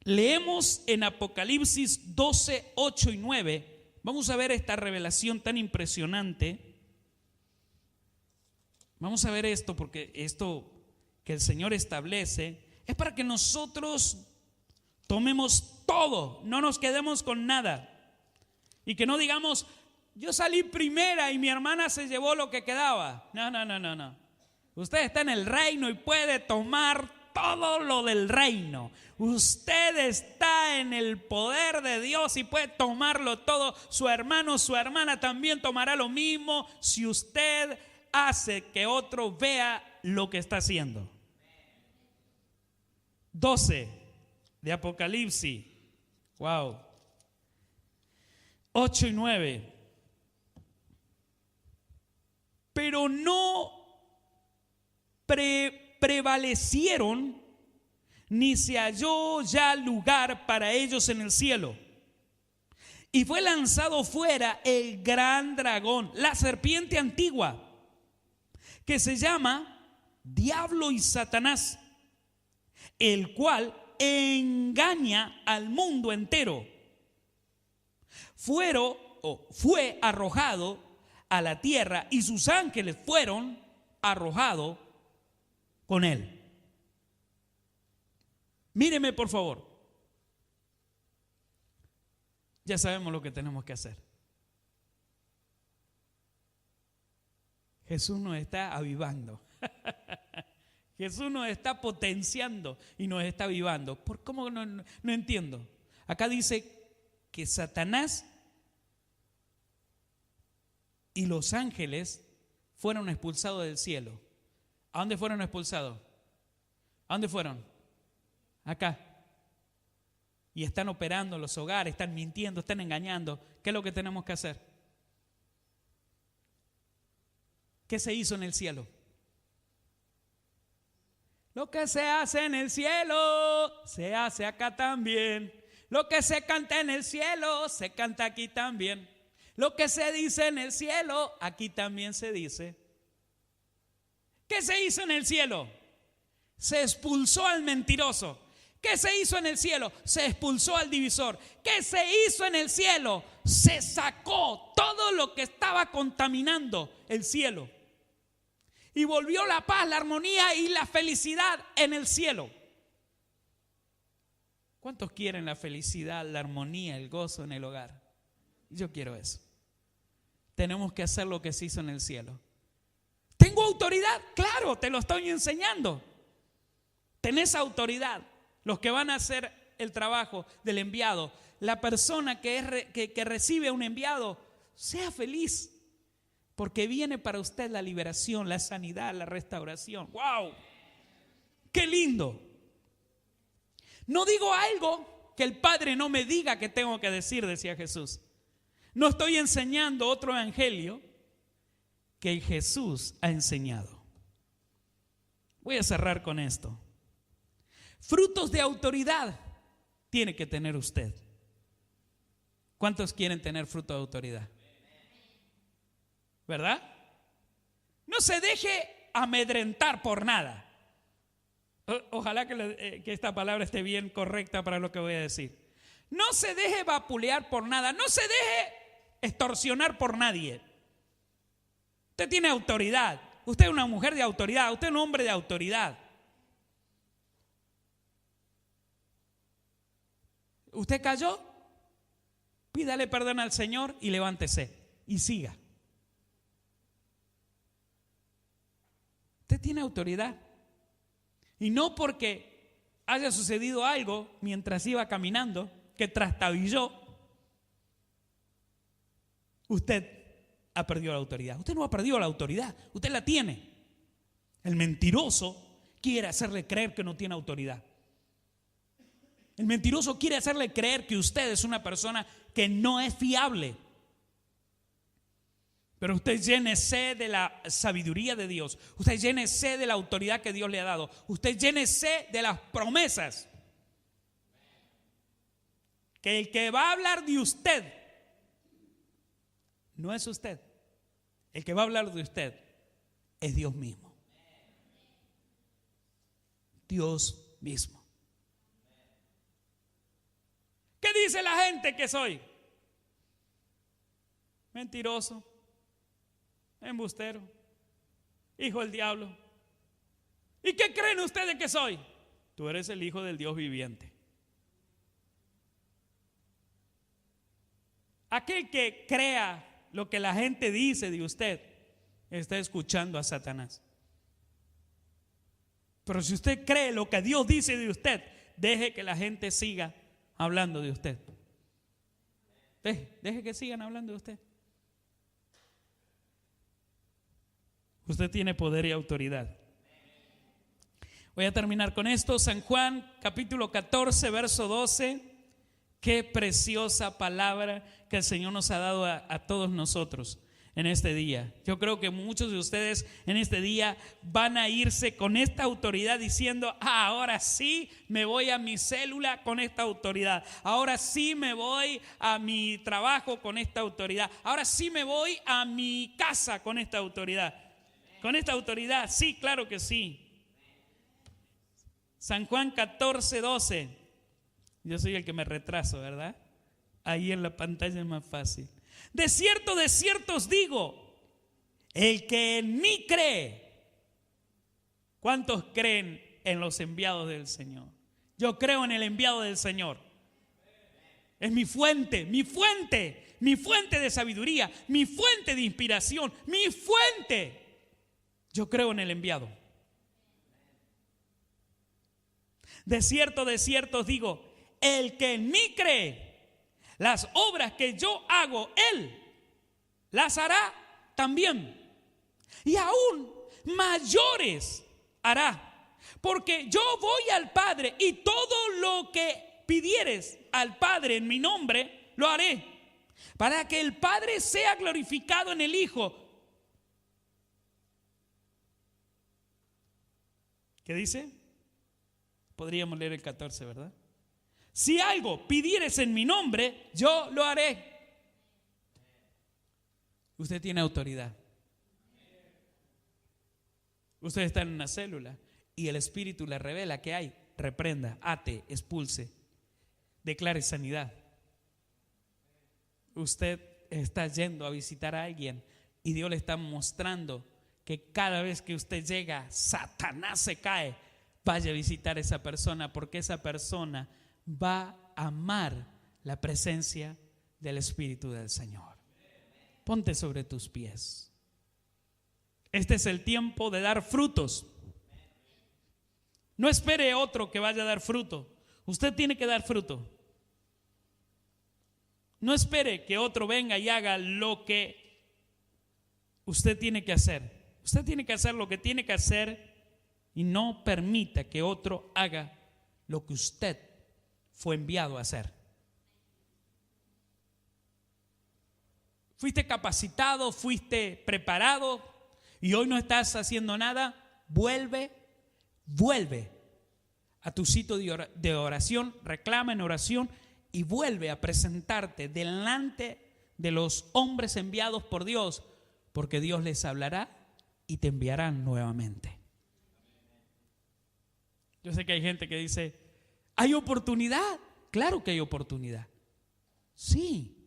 leemos en Apocalipsis 12, 8 y 9, vamos a ver esta revelación tan impresionante. Vamos a ver esto, porque esto que el Señor establece es para que nosotros tomemos todo, no nos quedemos con nada. Y que no digamos, yo salí primera y mi hermana se llevó lo que quedaba. No. Usted está en el reino y puede tomar todo lo del reino. Usted está en el poder de Dios y puede tomarlo todo. Su hermano, su hermana también tomará lo mismo si usted hace que otro vea lo que está haciendo. 12 de Apocalipsis. Wow. 8 y 9. Pero no prevalecieron, ni se halló ya lugar para ellos en el cielo. Y fue lanzado fuera el gran dragón, la serpiente antigua, que se llama Diablo y Satanás, el cual engaña al mundo entero. Fue arrojado a la tierra y sus ángeles fueron arrojados con él. Míreme por favor. Ya sabemos lo que tenemos que hacer. Jesús nos está avivando. Jesús nos está potenciando y nos está avivando. ¿Por cómo no entiendo? Acá dice que Satanás y los ángeles fueron expulsados del cielo. ¿A dónde fueron expulsados? ¿A dónde fueron? Acá. Y están operando en los hogares, están mintiendo, están engañando. ¿Qué es lo que tenemos que hacer? ¿Qué se hizo en el cielo? Lo que se hace en el cielo, se hace acá también. Lo que se canta en el cielo, se canta aquí también. Lo que se dice en el cielo, aquí también se dice. ¿Qué se hizo en el cielo? Se expulsó al mentiroso. ¿Qué se hizo en el cielo? Se expulsó al divisor. ¿Qué se hizo en el cielo? Se sacó todo lo que estaba contaminando el cielo. Y volvió la paz, la armonía y la felicidad en el cielo. ¿Cuántos quieren la felicidad, la armonía, el gozo en el hogar? Yo quiero eso. Tenemos que hacer lo que se hizo en el cielo. ¿Tengo autoridad? Claro, te lo estoy enseñando. Tenés autoridad. Los que van a hacer el trabajo del enviado, la persona que recibe a un enviado, sea feliz. Porque viene para usted la liberación, la sanidad, la restauración. ¡Wow! ¡Qué lindo! No digo algo que el Padre no me diga que tengo que decir, decía Jesús. No estoy enseñando otro evangelio que Jesús ha enseñado. Voy a cerrar con esto. Frutos de autoridad tiene que tener usted. ¿Cuántos quieren tener fruto de autoridad? ¿Verdad? No se deje amedrentar por nada. Ojalá que esta palabra esté bien correcta para lo que voy a decir. No se deje vapulear por nada. No se deje extorsionar por nadie. Usted tiene autoridad. Usted es una mujer de autoridad. Usted es un hombre de autoridad. ¿Usted cayó? Pídale perdón al Señor y levántese y siga. Usted tiene autoridad. Y no porque haya sucedido algo mientras iba caminando que trastabilló, usted ha perdido la autoridad. Usted no ha perdido la autoridad, usted la tiene. El mentiroso quiere hacerle creer que no tiene autoridad. El mentiroso quiere hacerle creer que usted es una persona que no es fiable. Pero usted llénese de la sabiduría de Dios. Usted llénese de la autoridad que Dios le ha dado. Usted llénese de las promesas. Que el que va a hablar de usted no es usted. El que va a hablar de usted es Dios mismo. Dios mismo. ¿Qué dice la gente que soy? Mentiroso, embustero, hijo del diablo. ¿Y qué creen ustedes que soy? Tú eres el hijo del Dios viviente. Aquel que crea lo que la gente dice de usted está escuchando a Satanás. Pero si usted cree lo que Dios dice de usted, deje que la gente siga hablando de usted. Deje que sigan hablando de usted. Usted tiene poder y autoridad. Voy a terminar con esto. San Juan capítulo 14 verso 12. Qué preciosa palabra que el Señor nos ha dado a todos nosotros en este día. Yo creo que muchos de ustedes en este día van a irse con esta autoridad diciendo: ahora sí me voy a mi célula con esta autoridad. Ahora sí me voy a mi trabajo con esta autoridad. Ahora sí me voy a mi casa con esta autoridad. Con esta autoridad, sí, claro que sí. San Juan 14, 12. Yo soy el que me retraso, ¿verdad? Ahí en la pantalla es más fácil. De cierto os digo, el que en mí cree. ¿Cuántos creen en los enviados del Señor? Yo creo en el enviado del Señor. Es mi fuente de sabiduría, mi fuente de inspiración, mi fuente. Yo creo en el enviado. De cierto os digo, el que en mí cree, las obras que yo hago, él las hará también. Y aún mayores hará. Porque yo voy al Padre y todo lo que pidieres al Padre en mi nombre, lo haré. Para que el Padre sea glorificado en el Hijo. ¿Qué dice? Podríamos leer el 14, ¿verdad? Si algo pidieres en mi nombre, yo lo haré. Usted tiene autoridad. Usted está en una célula y el Espíritu le revela que hay. Reprenda, ate, expulse, declare sanidad. Usted está yendo a visitar a alguien y Dios le está mostrando que cada vez que usted llega, Satanás se cae. Vaya a visitar a esa persona, porque esa persona va a amar la presencia del Espíritu del Señor. Ponte sobre tus pies. Este es el tiempo de dar frutos. No espere otro que vaya a dar fruto. Usted tiene que dar fruto. No espere que otro venga y haga lo que usted tiene que hacer. Usted tiene que hacer lo que tiene que hacer y no permita que otro haga lo que usted fue enviado a hacer. Fuiste capacitado, fuiste preparado y hoy no estás haciendo nada. Vuelve a tu sitio de oración, reclama en oración y vuelve a presentarte delante de los hombres enviados por Dios, porque Dios les hablará y te enviarán nuevamente. Yo sé que hay gente que dice, ¿hay oportunidad? Claro que hay oportunidad. Sí.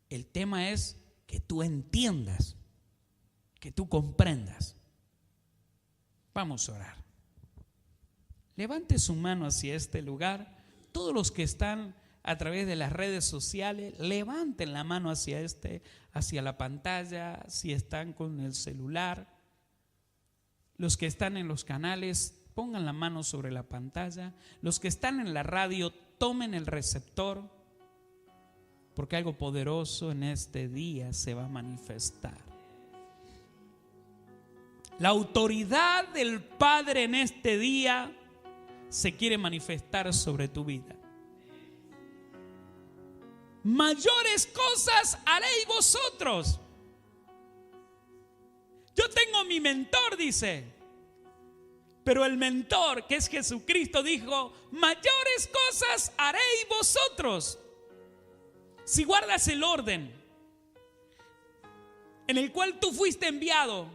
El tema es que tú entiendas, que tú comprendas. Vamos a orar. Levante su mano hacia este lugar. Todos los que están a través de las redes sociales, levanten la mano hacia la pantalla, si están con el celular. Los que están en los canales, pongan la mano sobre la pantalla. Los que están en la radio, tomen el receptor, porque algo poderoso en este día se va a manifestar. La autoridad del Padre en este día se quiere manifestar sobre tu vida. Mayores cosas haréis vosotros. Yo tengo mi mentor, dice, pero el mentor, que es Jesucristo, dijo, mayores cosas haréis vosotros. Si guardas el orden en el cual tú fuiste enviado,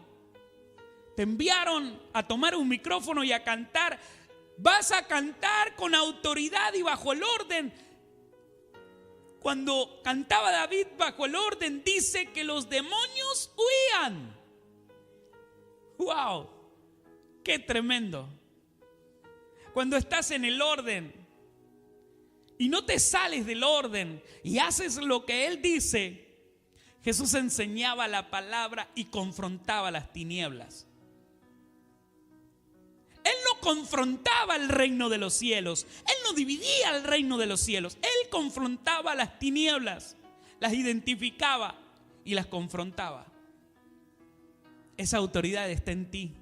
te enviaron a tomar un micrófono y a cantar, vas a cantar con autoridad y bajo el orden. Cuando cantaba David bajo el orden, dice que los demonios huían. ¡Wow! ¡Qué tremendo! Cuando estás en el orden y no te sales del orden y haces lo que Él dice, Jesús enseñaba la palabra y confrontaba las tinieblas. Él no confrontaba el reino de los cielos. Él no dividía el reino de los cielos. Él confrontaba las tinieblas, las identificaba y las confrontaba. Esa autoridad está en ti.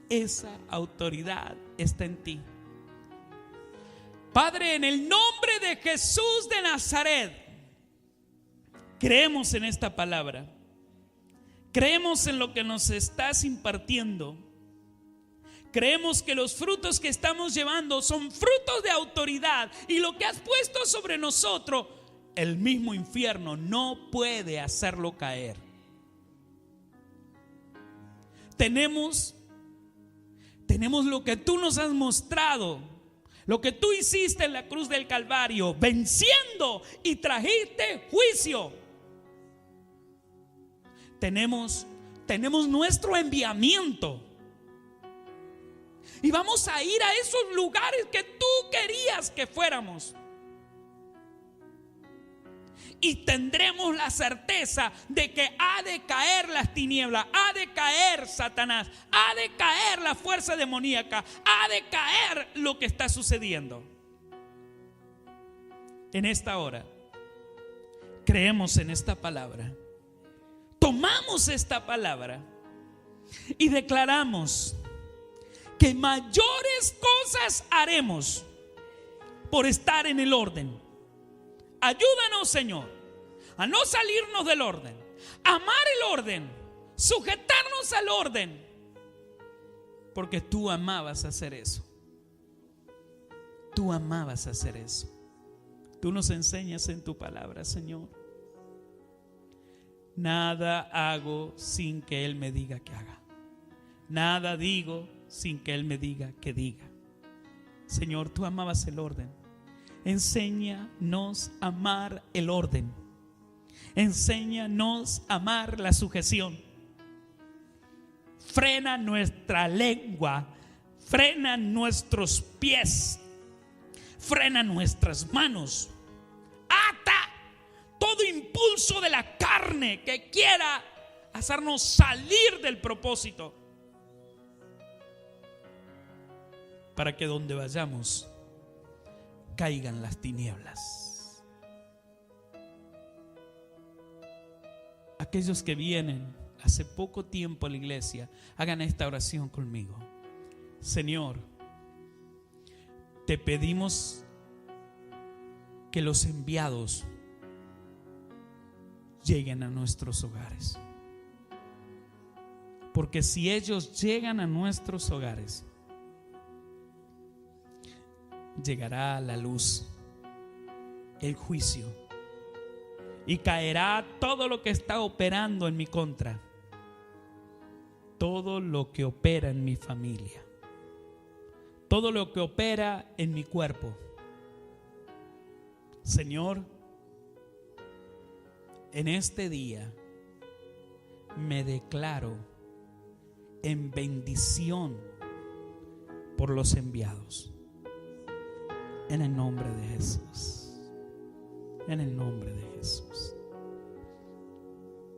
Esa autoridad está en ti. Padre, en el nombre de Jesús de Nazaret, creemos en esta palabra. Creemos en lo que nos estás impartiendo. Creemos que los frutos que estamos llevando son frutos de autoridad, y lo que has puesto sobre nosotros, el mismo infierno no puede hacerlo caer. Tenemos lo que tú nos has mostrado, lo que tú hiciste en la cruz del Calvario, venciendo y trajiste juicio. Tenemos nuestro enviamiento. Y vamos a ir a esos lugares que tú querías que fuéramos. Y tendremos la certeza de que ha de caer las tinieblas, ha de caer Satanás, ha de caer la fuerza demoníaca, ha de caer lo que está sucediendo. En esta hora, creemos en esta palabra. Tomamos esta palabra y declaramos que mayores cosas haremos por estar en el orden. Ayúdanos, Señor, a no salirnos del orden, amar el orden, sujetarnos al orden, porque tú amabas hacer eso. Tú amabas hacer eso. Tú nos enseñas en tu palabra, Señor. Nada hago sin que Él me diga que haga. Nada digo sin que Él me diga que diga. Señor, tú amabas el orden. Enséñanos a amar el orden. Enséñanos a amar la sujeción. Frena nuestra lengua, frena nuestros pies, frena nuestras manos. Ata todo impulso de la carne que quiera hacernos salir del propósito, para que donde vayamos caigan las tinieblas. Aquellos que vienen hace poco tiempo a la iglesia, hagan esta oración conmigo. Señor, te pedimos que los enviados lleguen a nuestros hogares, porque si ellos llegan a nuestros hogares, llegará la luz, el juicio, y caerá todo lo que está operando en mi contra, todo lo que opera en mi familia, todo lo que opera en mi cuerpo. Señor, en este día me declaro en bendición por los enviados. En el nombre de Jesús. En el nombre de Jesús.